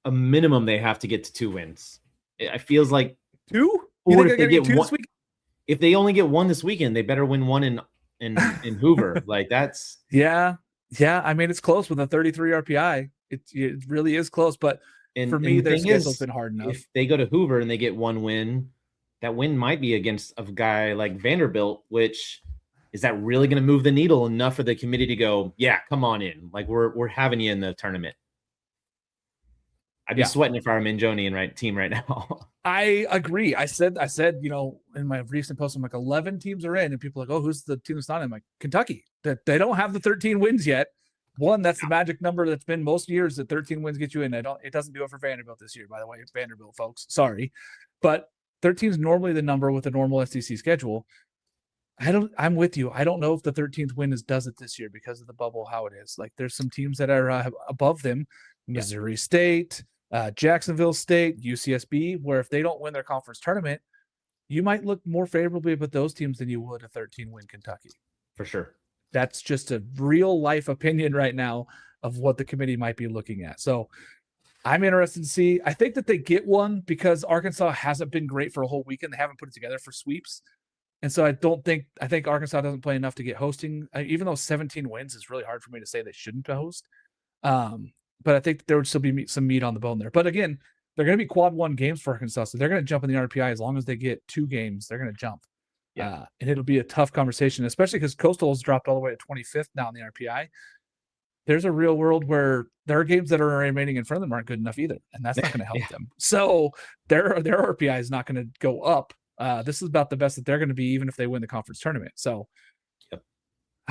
A minimum they have to get to 2 wins. It feels like 2? Or if they get 1, if they only get 1 this weekend, they better win 1 in Hoover. Like, that's yeah. I mean, it's close with a 33 RPI. It really is close, but for me, their schedule's been hard enough. If they go to Hoover and they get 1 win, that win might be against a guy like Vanderbilt, which is that really going to move the needle enough for the committee to go, yeah, come on in. Like, we're having you in the tournament. I'd be sweating if I'm in Jonian team right now. I agree. I said, in my recent post, I'm like, 11 teams are in, and people are like, oh, who's the team that's not in? I'm like, Kentucky. That they don't have the 13 wins yet. 1, that's the magic number that's been most years, that 13 wins get you in. It doesn't do it for Vanderbilt this year, by the way. Vanderbilt, folks. Sorry. But 13 is normally the number with a normal SEC schedule. I'm with you. I don't know if the 13th win does it this year because of the bubble, how it is. Like, there's some teams that are above them. Missouri State, Jacksonville State, UCSB, where if they don't win their conference tournament, you might look more favorably at those teams than you would a 13-win Kentucky. For sure. That's just a real life opinion right now of what the committee might be looking at. So I'm interested to see. I think that they get 1 because Arkansas hasn't been great for a whole weekend. They haven't put it together for sweeps. And so I think Arkansas doesn't play enough to get hosting, even though 17 wins is really hard for me to say they shouldn't host. But I think there would still be some meat on the bone there. But again, they're going to be quad 1 games for Arkansas. So they're going to jump in the RPI as long as they get 2 games. They're going to jump. And it'll be a tough conversation, especially because Coastal has dropped all the way to 25th now in the RPI. There's a real world where there are games that are remaining in front of them aren't good enough either. And that's not going to help them. So their RPI is not going to go up. This is about the best that they're going to be, even if they win the conference tournament. So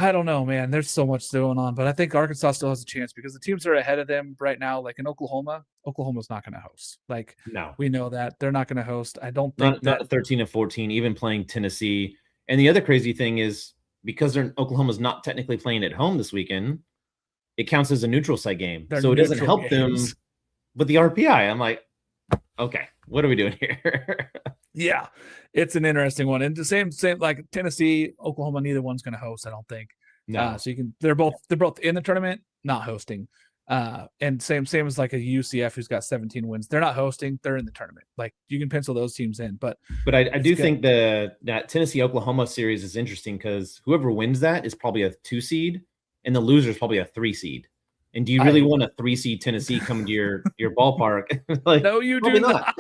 I don't know, man. There's so much going on, but I think Arkansas still has a chance because the teams that are ahead of them right now, like in Oklahoma's not going to host. Like, no, we know that they're not going to host. I don't think not 13 and 14, even playing Tennessee. And the other crazy thing is because Oklahoma's not technically playing at home this weekend, it counts as a neutral site game. So it doesn't help them with the RPI. I'm like, okay, what are we doing here? Yeah, it's an interesting one. And the same like Tennessee, Oklahoma, neither one's going to host, I don't think. No. So they're both in the tournament, not hosting. And same as like a UCF who's got 17 wins. They're not hosting, they're in the tournament. Like you can pencil those teams in, but I do think that Tennessee Oklahoma series is interesting because whoever wins that is probably a 2 seed and the loser is probably a 3 seed. And do you really want a 3 seed Tennessee coming to your ballpark? Like, no, you do not.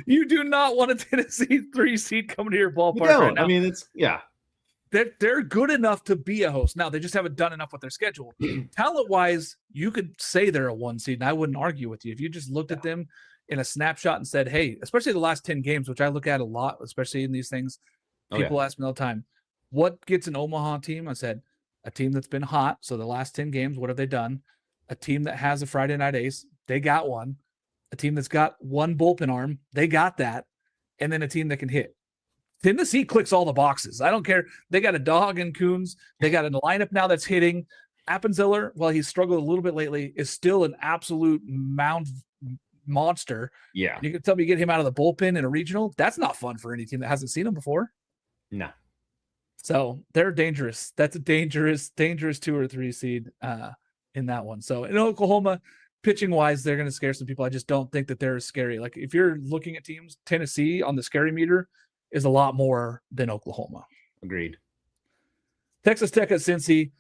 You do not want a Tennessee 3 seed coming to your ballpark right now. I mean, they're good enough to be a host. Now they just haven't done enough with their schedule. Talent wise, you could say they're a 1 seed, and I wouldn't argue with you if you just looked at them in a snapshot and said, "Hey," especially the last 10 games, which I look at a lot, especially in these things. People ask me all the time, "What gets an Omaha team?" I said, "A team that's been hot." So the last 10 games, what have they done? A team that has a Friday night ace, they got one. A team that's got one bullpen arm, they got that, and then a team that can hit. Tennessee clicks all the boxes. I don't care. They got a dog in Coons. They got a lineup now that's hitting. Appenziller, while he's struggled a little bit lately, is still an absolute monster. Yeah. You can tell me get him out of the bullpen in a regional. That's not fun for any team that hasn't seen him before. No. So they're dangerous. That's a dangerous 2 or 3 seed in that one. So in Oklahoma, pitching wise, they're going to scare some people. I just don't think that they're as scary. Like if you're looking at teams, Tennessee on the scary meter is a lot more than Oklahoma. Agreed. Texas Tech at Cincy.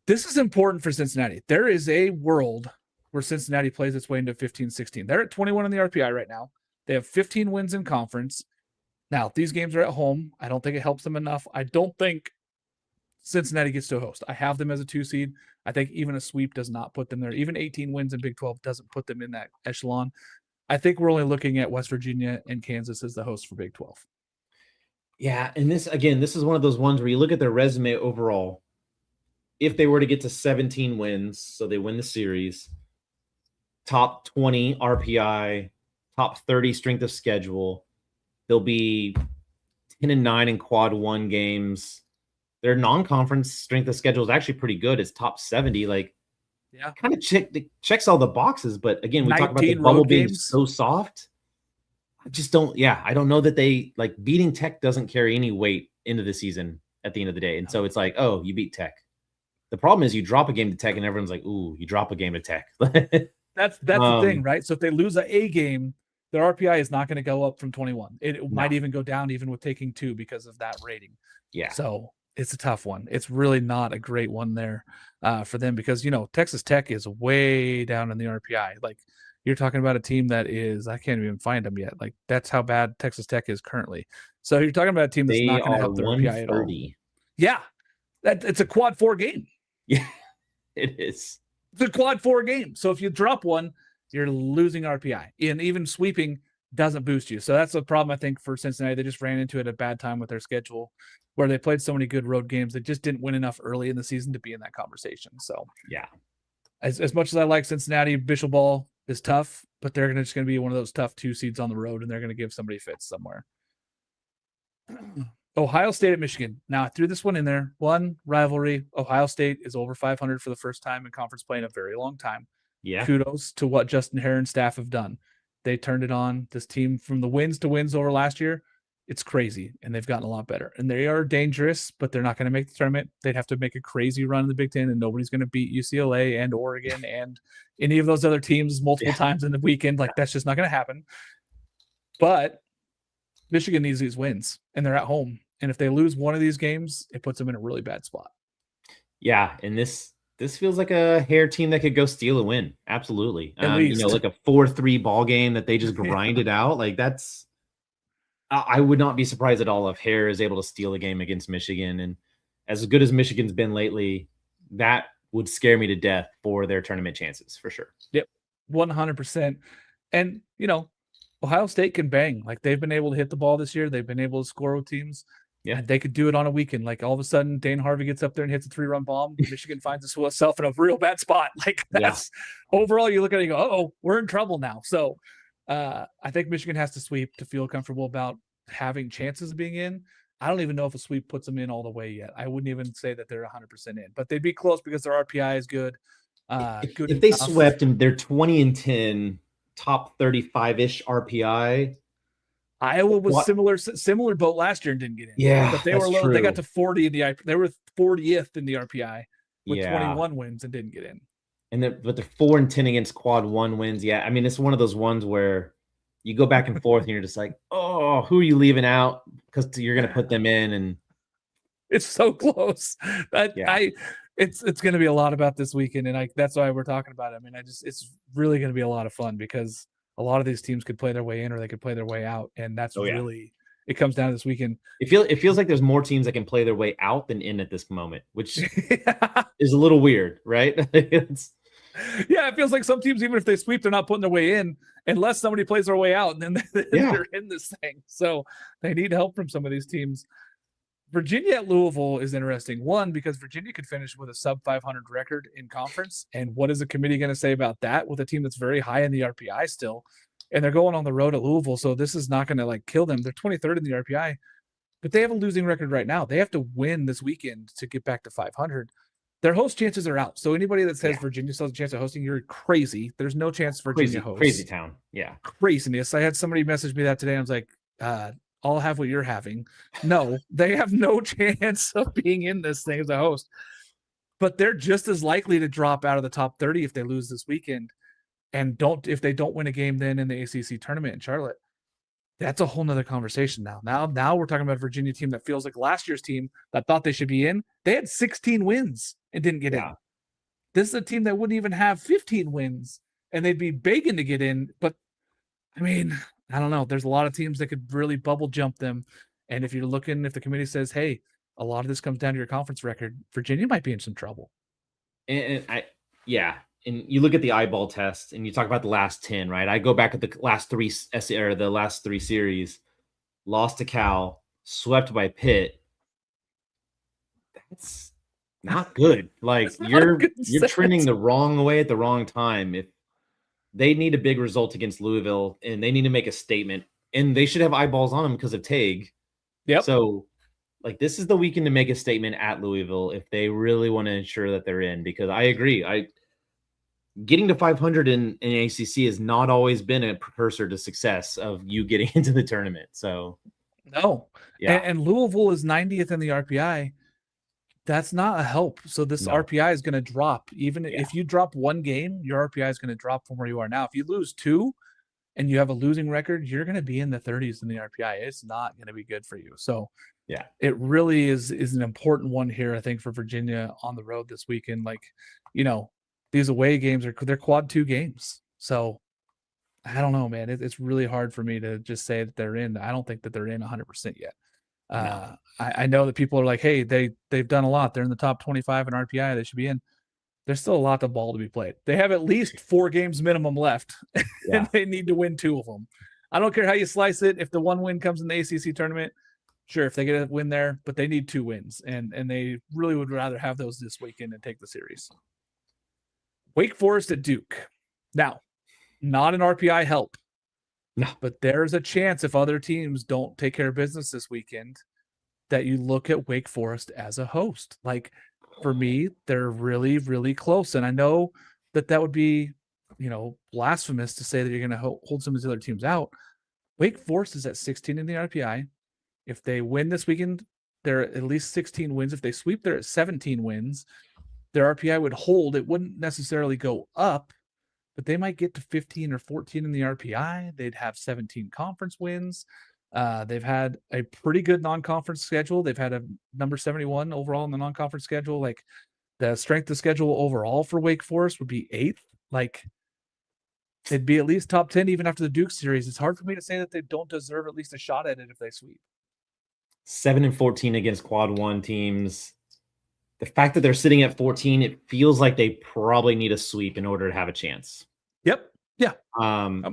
This is important for Cincinnati. There is a world where Cincinnati plays its way into 15-16. They're at 21 in the RPI right now. They have 15 wins in conference. Now, these games are at home. I don't think it helps them enough. I don't think Cincinnati gets to a host. I have them as a 2 seed. I think even a sweep does not put them there. Even 18 wins in Big 12 doesn't put them in that echelon. I think we're only looking at West Virginia and Kansas as the host for Big 12. Yeah, and this is one of those ones where you look at their resume overall. If they were to get to 17 wins, so they win the series, top 20 RPI, top 30 strength of schedule, they'll be 10-9 in quad 1 games. Their non-conference strength of schedule is actually pretty good. It's top 70. Like, kind of checks all the boxes. But again, we talk about the bubble being so soft. I don't know that they like beating Tech doesn't carry any weight into the season at the end of the day. And so it's like, oh, you beat Tech. The problem is you drop a game to Tech and everyone's like, ooh, you drop a game to Tech. That's the thing, right? So if they lose a game, their RPI is not going to go up from 21. It might even go down even with taking 2 because of that rating. Yeah. So it's a tough one. It's really not a great one there for them because, Texas Tech is way down in the RPI. Like, you're talking about a team that is, I can't even find them yet. Like, that's how bad Texas Tech is currently. So you're talking about a team that's not going to help their RPI at all. Yeah. It's a quad 4 game. Yeah, it is. It's a quad 4 game. So if you drop one, you're losing RPI. And even sweeping doesn't boost you. So that's a problem, I think, for Cincinnati. They just ran into it at a bad time with their schedule where they played so many good road games. They just didn't win enough early in the season to be in that conversation. So, yeah. As much as I like Cincinnati, Bishop Ball is tough, but they're just going to be one of those tough 2 seeds on the road, and they're going to give somebody fits somewhere. Ohio State at Michigan. Now, I threw this one in there. One rivalry. Ohio State is over 500 for the first time in conference play in a very long time. Yeah. Kudos to what Justin Herron's staff have done. They turned it on. This team from the wins to wins over last year, it's crazy, and they've gotten a lot better. And they are dangerous, but they're not going to make the tournament. They'd have to make a crazy run in the Big Ten, and nobody's going to beat UCLA and Oregon and any of those other teams multiple times in the weekend. Like, that's just not going to happen. But Michigan needs these wins, and they're at home. And if they lose one of these games, it puts them in a really bad spot. Yeah, and this feels like a hair team that could go steal a win. Absolutely. At least. Like a 4-3 ball game that they just grinded out. Like, that's – I would not be surprised at all if Hare is able to steal a game against Michigan. And as good as Michigan's been lately, that would scare me to death for their tournament chances, for sure. Yep, 100%. And, Ohio State can bang. Like, they've been able to hit the ball this year. They've been able to score with teams. Yeah, and they could do it on a weekend. Like, all of a sudden, Dane Harvey gets up there and hits a 3-run bomb. Michigan finds itself in a real bad spot. Like, that's overall, you look at it and go, oh, we're in trouble now. So I think Michigan has to sweep to feel comfortable about having chances of being in. I don't even know if a sweep puts them in all the way yet. I wouldn't even say that they're 100% in, but they'd be close because their RPI is good. If they swept and they're 20-10, top 35-ish RPI. Iowa was similar boat last year and didn't get in. Yeah, but they were low. True. They got to 40 in the. They were 40th in the RPI with 21 wins and didn't get in. but they're 4-10 against quad one wins. Yeah, I mean, it's one of those ones where you go back and forth, and you're just like, oh, who are you leaving out? Because you're going to put them in, and it's so close. It's going to be a lot about this weekend, and that's why we're talking about it. I mean, it's really going to be a lot of fun because a lot of these teams could play their way in or they could play their way out, and that's really it comes down to this weekend. It feels like there's more teams that can play their way out than in at this moment, which is a little weird, right? Yeah, it feels like some teams, even if they sweep, they're not putting their way in unless somebody plays their way out, and then they're in this thing. So they need help from some of these teams. Virginia at Louisville is interesting. One, because Virginia could finish with a sub 500 record in conference. And what is the committee going to say about that with a team that's very high in the RPI still? And they're going on the road at Louisville. So this is not going to like kill them. They're 23rd in the RPI, but they have a losing record right now. They have to win this weekend to get back to 500. Their host chances are out. So anybody that says Virginia still has a chance of hosting, you're crazy. There's no chance Virginia hosts. Crazy town. Yeah. Craziness. I had somebody message me that today. I was like, I'll have what you're having. No, they have no chance of being in this thing as a host. But they're just as likely to drop out of the top 30 if they lose this weekend and if they don't win a game then in the ACC tournament in Charlotte. That's a whole nother conversation now. Now we're talking about a Virginia team that feels like last year's team that thought they should be in. They had 16 wins and didn't get in. This is a team that wouldn't even have 15 wins and they'd be begging to get in. But I mean, I don't know. There's a lot of teams that could really bubble jump them. And if the committee says, hey, a lot of this comes down to your conference record, Virginia might be in some trouble. And you look at the eyeball test and you talk about the last 10, right? I go back at the last three series, lost to Cal, swept by Pitt. That's not good. Like you're trending the wrong way at the wrong time. If they need a big result against Louisville and they need to make a statement, and they should have eyeballs on them because of Tague. Yep. So like this is the weekend to make a statement at Louisville if they really want to ensure that they're in, because I agree. Getting to 500 in ACC has not always been a precursor to success of you getting into the tournament. So no. Yeah. And Louisville is 90th in the RPI. That's not a help. So this RPI is going to drop. Even if you drop one game, your RPI is going to drop from where you are now. If you lose two and you have a losing record, you're going to be in the 30s in the RPI. It's not going to be good for you. So it really is an important one here, I think, for Virginia on the road this weekend. Like, these away games they're quad 2 games. So I don't know, man. It's really hard for me to just say that they're in. I don't think that they're in 100% yet. No. I know that people are like, hey, they've done a lot. They're in the top 25 in RPI. They should be in. There's still a lot of ball to be played. They have at least 4 games minimum left, and they need to win 2 of them. I don't care how you slice it. If the one win comes in the ACC tournament, sure, if they get a win there, but they need 2 wins, and they really would rather have those this weekend and take the series. Wake Forest at Duke. Now, not an RPI help. No. But there's a chance if other teams don't take care of business this weekend that you look at Wake Forest as a host. Like, for me, they're really, really close. And I know that would be, blasphemous to say that you're going to hold some of these other teams out. Wake Forest is at 16 in the RPI. If they win this weekend, they're at least 16 wins. If they sweep, they're at 17 wins. Their RPI would hold. It wouldn't necessarily go up, but they might get to 15 or 14 in the RPI. They'd have 17 conference wins. They've had a pretty good non-conference schedule. They've had a number 71 overall in the non-conference schedule. Like, the strength of schedule overall for Wake Forest would be 8th. Like, they'd be at least top 10 even after the Duke series. It's hard for me to say that they don't deserve at least a shot at it if they sweep. 7-14 against quad 1 teams. The fact that they're sitting at 14, it feels like they probably need a sweep in order to have a chance. Yep. Yeah.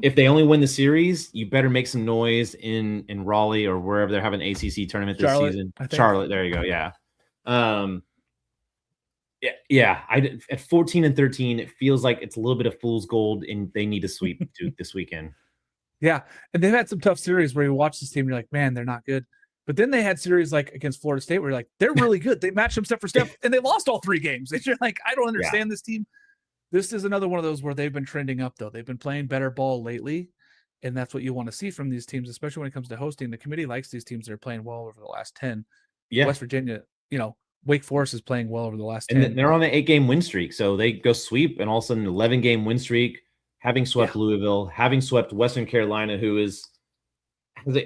If they only win the series, you better make some noise in Raleigh or wherever they're having an ACC tournament this season. Charlotte, there you go. Yeah. At 14 and 13, it feels like it's a little bit of fool's gold, and they need to sweep Duke this weekend. Yeah, and they've had some tough series where you watch this team, and you're like, man, they're not good. But then they had series like against Florida State where you're like, they're really good. They matched them step for step, and they lost all 3 games. And you're like, I don't understand this team. This is another one of those where they've been trending up, though. They've been playing better ball lately, and that's what you want to see from these teams, especially when it comes to hosting. The committee likes these teams that are playing well over the last 10. Yeah. West Virginia, Wake Forest is playing well over the last and 10. they're on an 8-game win streak. So they go sweep, and all of a sudden 11-game win streak, having swept Louisville, having swept Western Carolina, who is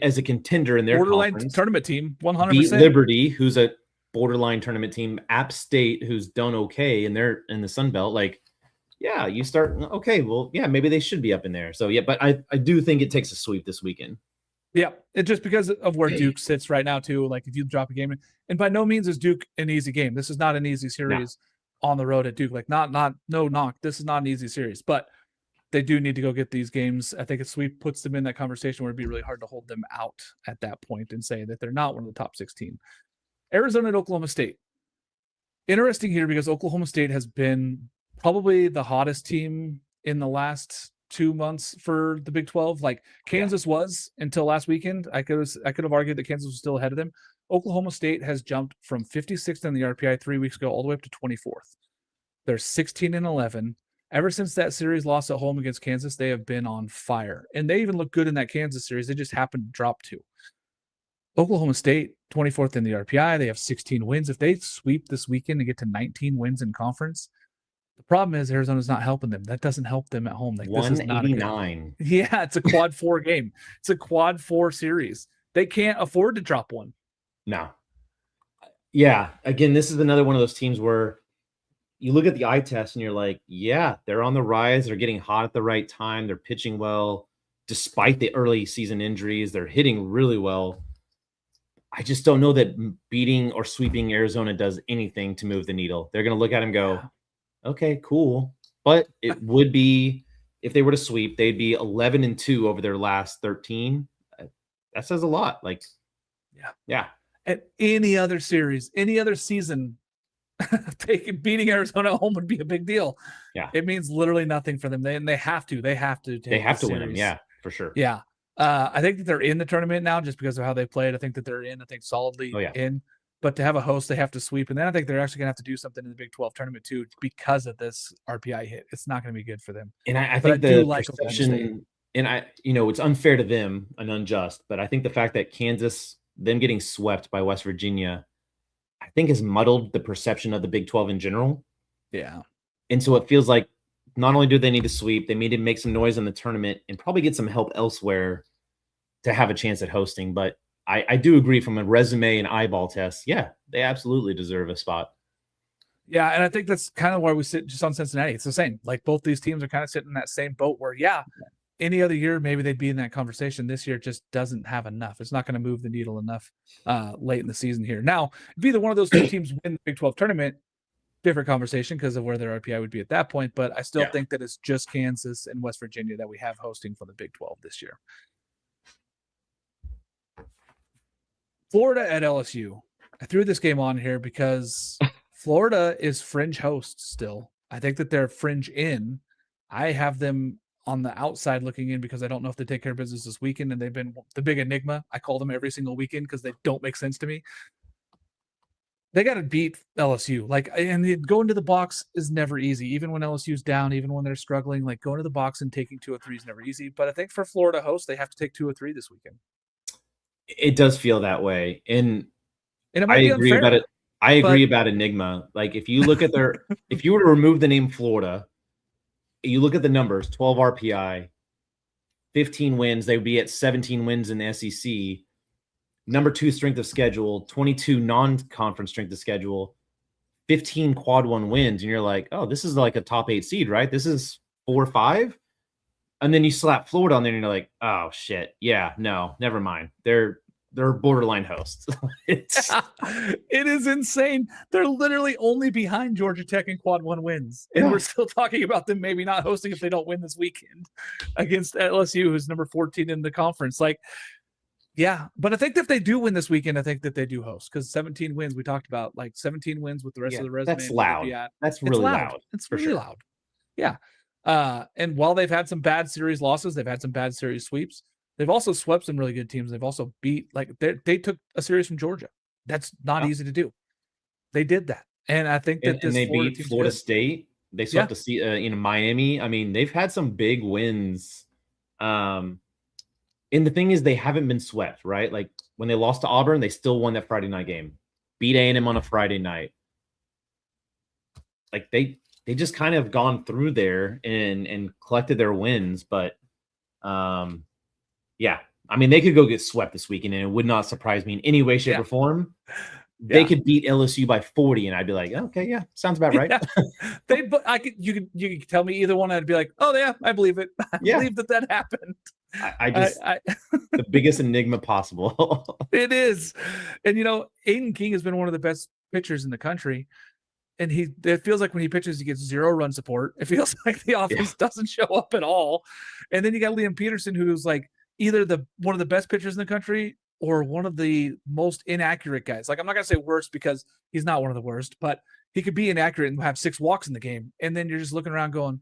as a contender in their borderline conference, tournament team, 100%. Beat Liberty, who's a borderline tournament team, App State, who's done okay, and they're in the Sun Belt. Like, yeah, you start, okay, well, yeah, maybe they should be up in there. So, yeah, but I do think it takes a sweep this weekend. Yeah, it just because of where Duke sits right now, too. Like, if you drop a game, and by no means is Duke an easy game. This is not an easy series on the road at Duke. Like, no knock. This is not an easy series, but they do need to go get these games. I think a sweep puts them in that conversation where it'd be really hard to hold them out at that point and say that they're not one of the top 16. Arizona and Oklahoma State. Interesting here because Oklahoma State has been probably the hottest team in the last 2 months for the Big 12. Like Kansas was until last weekend. I could have argued that Kansas was still ahead of them. Oklahoma State has jumped from 56th in the RPI 3 weeks ago all the way up to 24th. They're 16-11. Ever since that series loss at home against Kansas, they have been on fire. And they even look good in that Kansas series. They just happened to drop 2. Oklahoma State, 24th in the RPI. They have 16 wins. If they sweep this weekend and get to 19 wins in conference, the problem is Arizona's not helping them. That doesn't help them at home. Like, 189. Yeah, it's a quad 4 game. It's a quad 4 series. They can't afford to drop one. No. Yeah. Again, this is another one of those teams where you look at the eye test and you're like, yeah, they're on the rise. They're getting hot at the right time. They're pitching well. Despite the early season injuries, they're hitting really well. I just don't know that beating or sweeping Arizona does anything to move the needle. They're going to look at him and go, okay, cool. But it would be, if they were to sweep, they'd be 11-2 over their last 13. That says a lot. Like, yeah. At any other series, any other season, beating Arizona at home would be a big deal. Yeah. It means literally nothing for them. They have to win them. Yeah, for sure. Yeah. I think that they're in the tournament now just because of how they played. I think that they're in, solidly in. But to have a host, they have to sweep. And then I think they're actually going to have to do something in the Big 12 tournament too because of this RPI hit. It's not going to be good for them. And I think the perception, and it's unfair to them and unjust, but I think the fact that Kansas, them getting swept by West Virginia, I think has muddled the perception of the Big 12 in general. Yeah. And so it feels like not only do they need to sweep, they need to make some noise in the tournament and probably get some help elsewhere to have a chance at hosting. But I do agree from a resume and eyeball test. Yeah, they absolutely deserve a spot. Yeah, and I think that's kind of where we sit just on Cincinnati. It's the same. Like both these teams are kind of sitting in that same boat where, any other year, maybe they'd be in that conversation. This year just doesn't have enough. It's not going to move the needle enough late in the season here. Now, if either one of those two teams win the Big 12 tournament, different conversation because of where their RPI would be at that point. But I still think that it's just Kansas and West Virginia that we have hosting for the Big 12 this year. Florida at LSU. I threw this game on here because Florida is fringe host still. I think that they're fringe in. I have them on the outside looking in because I don't know if they take care of business this weekend, and they've been the big enigma. I call them every single weekend because they don't make sense to me. They got to beat LSU. And going to the box is never easy. Even when LSU's down, even when they're struggling, going to the box and taking 2 or 3 is never easy. But I think for Florida host, they have to take 2 or 3 this weekend. It does feel that way. And it might be agree unfair, about it. I agree about Enigma. Like if you look at if you were to remove the name Florida, you look at the numbers, 12 RPI, 15 wins, they would be at 17 wins in the SEC. Number 2 strength of schedule, 22 non-conference strength of schedule, 15 quad 1 wins. And you're like, oh, this is like a top 8 seed, right? This is 4 or 5. And then you slap Florida on there and you're like, oh shit. Yeah, no, never mind. They're borderline hosts. It is insane. They're literally only behind Georgia Tech in quad 1 wins. And we're still talking about them maybe not hosting if they don't win this weekend against LSU, who's number 14 in the conference. But I think that if they do win this weekend, I think that they do host because 17 wins, we talked about 17 wins with the rest of the resume. That's loud. That's really loud. It's really loud. Yeah. And while they've had some bad series losses, they've had some bad series sweeps. They've also swept some really good teams. They've also beat, they took a series from Georgia. That's not easy to do. They did that. And I think that they beat Florida State. They swept Miami. I mean, they've had some big wins. And the thing is, they haven't been swept, right? Like when they lost to Auburn, they still won that Friday night game. beat A&M on a Friday night. Like they just kind of gone through there and collected their wins, but yeah, I mean, they could go get swept this weekend, and it would not surprise me in any way, shape, or form. They could beat LSU by 40, and I'd be like, okay, yeah, sounds about right. Yeah. You could tell me either one, I'd be like, oh yeah, I believe it. I believe that happened. I the biggest enigma possible. It is. And Aiden King has been one of the best pitchers in the country. And it feels like when he pitches, he gets 0 run support. It feels like the offense doesn't show up at all. And then you got Liam Peterson, who's like either one of the best pitchers in the country or one of the most inaccurate guys. Like, I'm not going to say worst because he's not one of the worst, but he could be inaccurate and have 6 walks in the game. And then you're just looking around going,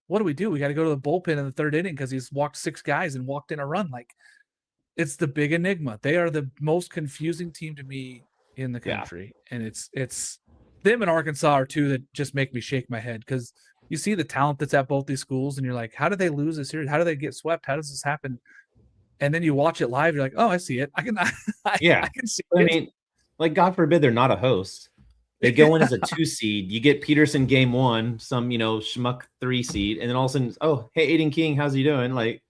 what do we do? We got to go to the bullpen in the 3rd inning because he's walked 6 guys and walked in a run. Like, it's the big enigma. They are the most confusing team to me in the country. And it's them and Arkansas are two that just make me shake my head because you see the talent that's at both these schools and you're like, how did they lose this series? How do they get swept? How does this happen? And then you watch it live. You're like, oh, I see it. I can see it. I mean, like, God forbid they're not a host. They go in as a 2 seed. You get Peterson game 1, some, schmuck 3 seed. And then all of a sudden, oh, hey, Aiden King, how's he doing? Like,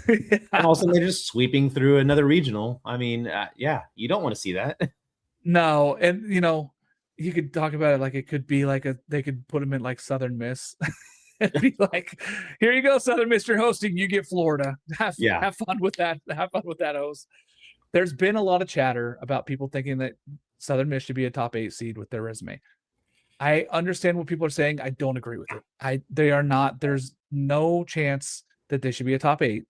and all of a sudden they're just sweeping through another regional. I mean, you don't want to see that. No. And, you could talk about it like it could be like they could put them in like Southern Miss and be like, here you go, Southern Miss, you're hosting, you get Florida. Have fun with that. Have fun with that host. There's been a lot of chatter about people thinking that Southern Miss should be a top 8 seed with their resume. I understand what people are saying. I don't agree with it. They are not. There's no chance that they should be a top 8.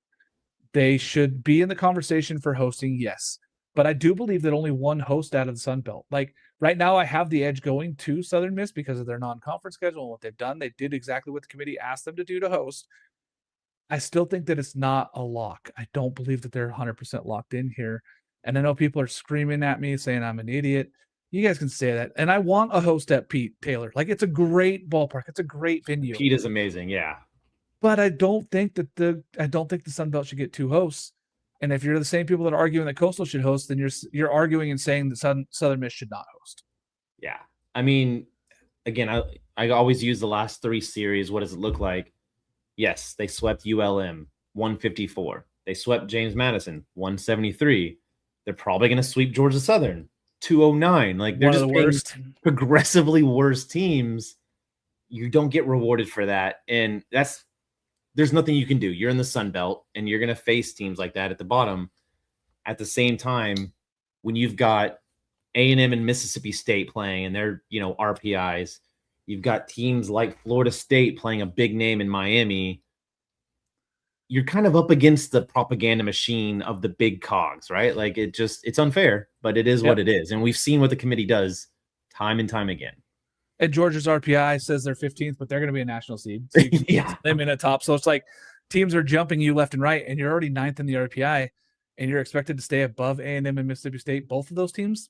They should be in the conversation for hosting, yes. But I do believe that only one host out of the Sun Belt. Like right now, I have the edge going to Southern Miss because of their non-conference schedule and what they've done. They did exactly what the committee asked them to do to host. I still think that it's not a lock. I don't believe that they're 100% locked in here. And I know people are screaming at me saying I'm an idiot. You guys can say that. And I want a host at Pete Taylor. Like, it's a great ballpark. It's a great venue. Pete is amazing. Yeah. But I don't think the Sun Belt should get 2 hosts. And if you're the same people that are arguing that Coastal should host, then you're arguing and saying that Southern Miss should not host. Yeah. I mean, again, I always use the last 3 series. What does it look like? Yes, they swept ULM 154. They swept James Madison 173. They're probably going to sweep Georgia Southern 209. Like, they're just the worst, progressively worse teams. You don't get rewarded for that. And there's nothing you can do. You're in the Sun Belt, and you're going to face teams like that at the bottom. At the same time, when you've got A&M and Mississippi State playing, and they're, RPIs, you've got teams like Florida State playing a big name in Miami. You're kind of up against the propaganda machine of the big cogs, right? Like, it's unfair, but it is what it is. And we've seen what the committee does time and time again. And Georgia's RPI says they're 15th, but they're going to be a national seed. So you can them in a top. So it's like teams are jumping you left and right, and you're already 9th in the RPI, and you're expected to stay above A&M and Mississippi State, both of those teams?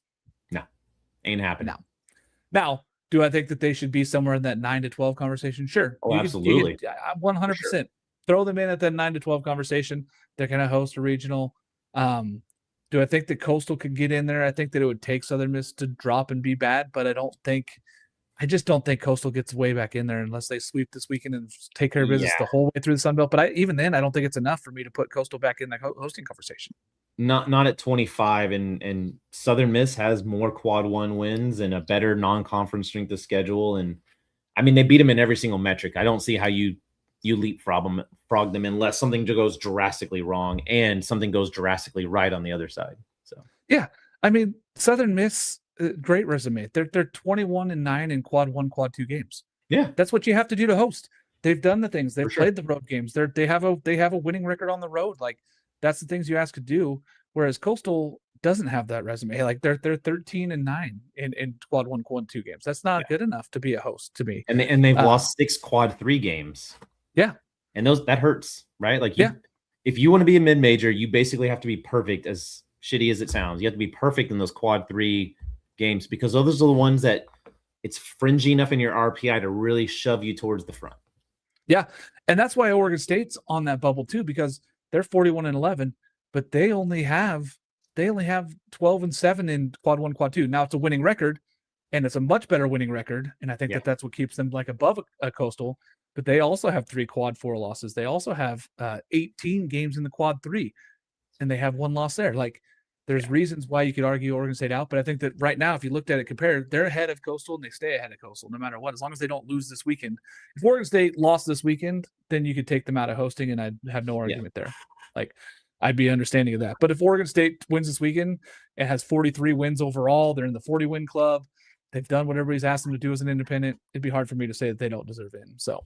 No, ain't happening. Now, do I think that they should be somewhere in that 9 to 12 conversation? Sure. Oh, absolutely. 100%. Sure. Throw them in at that 9 to 12 conversation. They're going to host a regional. Do I think that Coastal could get in there? I think that it would take Southern Miss to drop and be bad, but I just don't think Coastal gets way back in there unless they sweep this weekend and take care of business the whole way through the Sun Belt. But even then, I don't think it's enough for me to put Coastal back in that hosting conversation. Not at 25, and Southern Miss has more quad 1 wins and a better non-conference strength of schedule. And I mean, they beat them in every single metric. I don't see how you leapfrog them unless something goes drastically wrong and something goes drastically right on the other side. So yeah, I mean, Southern Miss, great resume. They're 21-9 in quad 1, quad 2 games. Yeah, that's what you have to do to host. They've done the things. They've played the road games. They have a winning record on the road. Like, that's the things you ask to do. Whereas Coastal doesn't have that resume. Like, they're 13-9 in quad 1, quad 2 games. That's not good enough to be a host to me. And they've lost 6 quad 3 games. Yeah, and that hurts, right? Like, if you want to be a mid-major, you basically have to be perfect. As shitty as it sounds, you have to be perfect in those quad 3 games because those are the ones that it's fringy enough in your RPI to really shove you towards the front. Yeah, and that's why Oregon State's on that bubble too, because they're 41-11, but they they only have 12-7 in quad 1, quad 2. Now it's a winning record, and it's a much better winning record. And I think that's what keeps them like above a Coastal. But they also have 3 quad 4 losses. They also have 18 games in the quad 3, and they have 1 loss there. Like, there's reasons why you could argue Oregon State out, but I think that right now, if you looked at it compared, they're ahead of Coastal and they stay ahead of Coastal no matter what, as long as they don't lose this weekend. If Oregon State lost this weekend, then you could take them out of hosting, and I'd have no argument there. Like, I'd be understanding of that. But if Oregon State wins this weekend, it has 43 wins overall. They're in the 40-win club. They've done what everybody's asked them to do as an independent. It'd be hard for me to say that they don't deserve in. So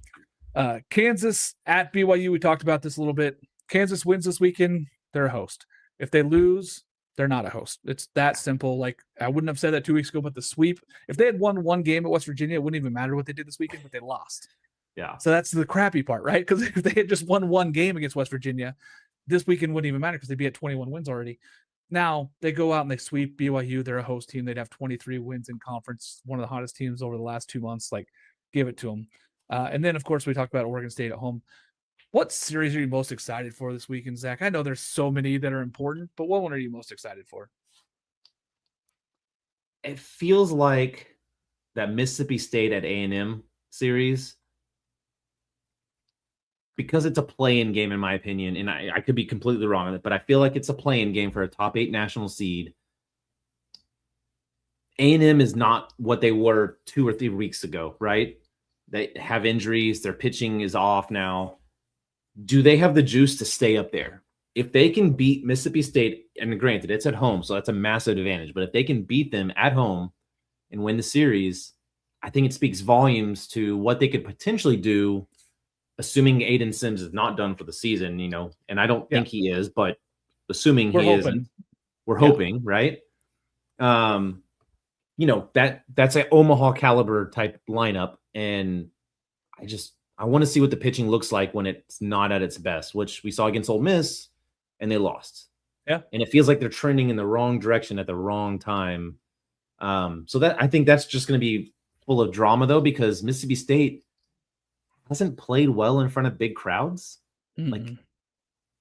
Kansas at BYU, we talked about this a little bit. Kansas wins this weekend, they're a host. If they lose, they're not a host. It's that simple. Like, I wouldn't have said that 2 weeks ago, but the sweep, if they had won 1 game at West Virginia, it wouldn't even matter what they did this weekend, but they lost. Yeah. So that's the crappy part, right? Because if they had just won 1 game against West Virginia, this weekend wouldn't even matter because they'd be at 21 wins already. Now they go out and they sweep BYU. They're a host team. They'd have 23 wins in conference, one of the hottest teams over the last 2 months. Like, give it to them. And then, of course, we talked about Oregon State at home. What series are you most excited for this weekend, Zach? I know there's so many that are important, but what one are you most excited for? It feels like that Mississippi State at A&M series, because it's a play-in game, in my opinion, and I could be completely wrong on it, but I feel like it's a play-in game for a top 8 national seed. A&M is not what they were 2 or 3 weeks ago, right? They have injuries. Their pitching is off now. Do they have the juice to stay up there? If they can beat Mississippi State, and granted, it's at home, so that's a massive advantage, but if they can beat them at home and win the series, I think it speaks volumes to what they could potentially do, assuming Aiden Sims is not done for the season, and I don't think he is, but assuming he isn't, we're hoping, right? That's an Omaha caliber type lineup, and I want to see what the pitching looks like when it's not at its best, which we saw against Ole Miss, and they lost. Yeah. And it feels like they're trending in the wrong direction at the wrong time. So that I think that's just going to be full of drama, though, because Mississippi State hasn't played well in front of big crowds. Mm-hmm. Like,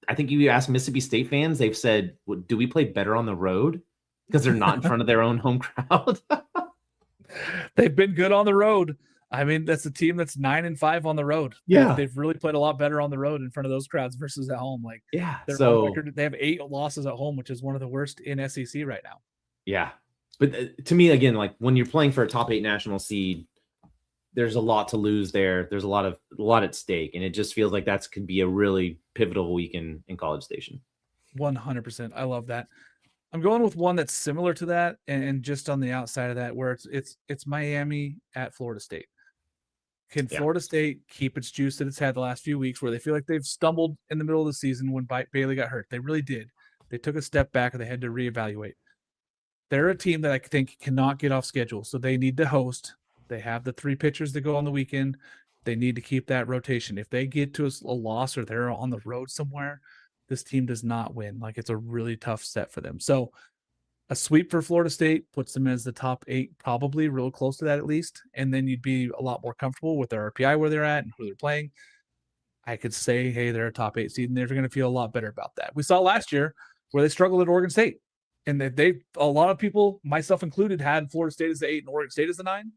I think you ask Mississippi State fans, they've said, do we play better on the road? Because they're not in front of their own home crowd. They've been good on the road. I mean, that's a team that's 9-5 on the road. Yeah. They've really played a lot better on the road in front of those crowds versus at home. Like, so record, they have 8 losses at home, which is one of the worst in SEC right now. Yeah. But to me, again, like, when you're playing for a top 8 national seed, there's a lot to lose there. There's a lot at stake. And it just feels like that could be a really pivotal week in College Station. 100%. I love that. I'm going with one that's similar to that, and just on the outside of that, where it's Miami at Florida State. Can Florida State keep its juice that it's had the last few weeks, where they feel like they've stumbled in the middle of the season when Bailey got hurt? They really did. They took a step back and they had to reevaluate. They're a team that I think cannot get off schedule, so they need to host. They have the 3 pitchers that go on the weekend. They need to keep that rotation. If they get to a loss or they're on the road somewhere, this team does not win. Like, it's a really tough set for them. So a sweep for Florida State puts them as the top 8, probably real close to that at least. And then you'd be a lot more comfortable with their RPI where they're at and who they're playing. I could say, hey, they're a top 8 seed, and they're going to feel a lot better about that. We saw last year where they struggled at Oregon State, and they a lot of people, myself included, had Florida State as the 8 and Oregon State as the 9.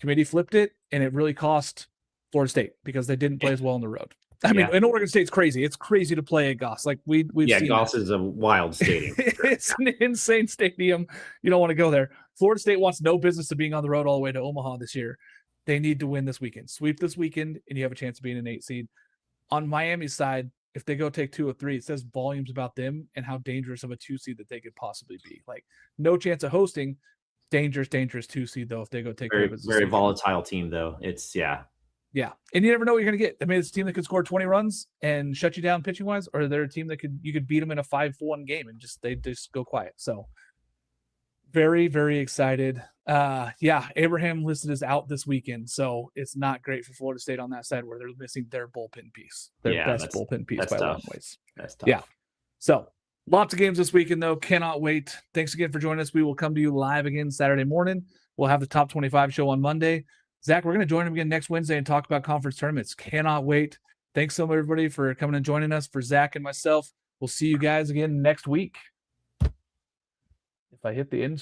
Committee flipped it, and it really cost Florida State because they didn't play as well on the road. I mean, and Oregon State's crazy. It's crazy to play at Goss. Like, we've seen Goss that. is a wild stadium. It's an insane stadium. You don't want to go there. Florida State wants no business of being on the road all the way to Omaha this year. They need to win this weekend. Sweep this weekend, and you have a chance of being an 8 seed. On Miami's side, if they go take 2 or 3, it says volumes about them and how dangerous of a 2 seed that they could possibly be. Like, no chance of hosting. Dangerous 2 seed, though, if they go take very volatile team, though. It's Yeah. And you never know what you're going to get. I mean, it's a team that could score 20 runs and shut you down pitching wise, or they're a team that you could beat them in a 5-1 game and they just go quiet. So very, very excited. Abraham listed as out this weekend. So it's not great for Florida State on that side where they're missing their bullpen piece, their best bullpen piece by long ways. That's tough. Yeah. So lots of games this weekend, though. Cannot wait. Thanks again for joining us. We will come to you live again Saturday morning. We'll have the top 25 show on Monday. Zach, we're going to join him again next Wednesday and talk about conference tournaments. Cannot wait. Thanks so much, everybody, for coming and joining us. For Zach and myself, we'll see you guys again next week. I hit the end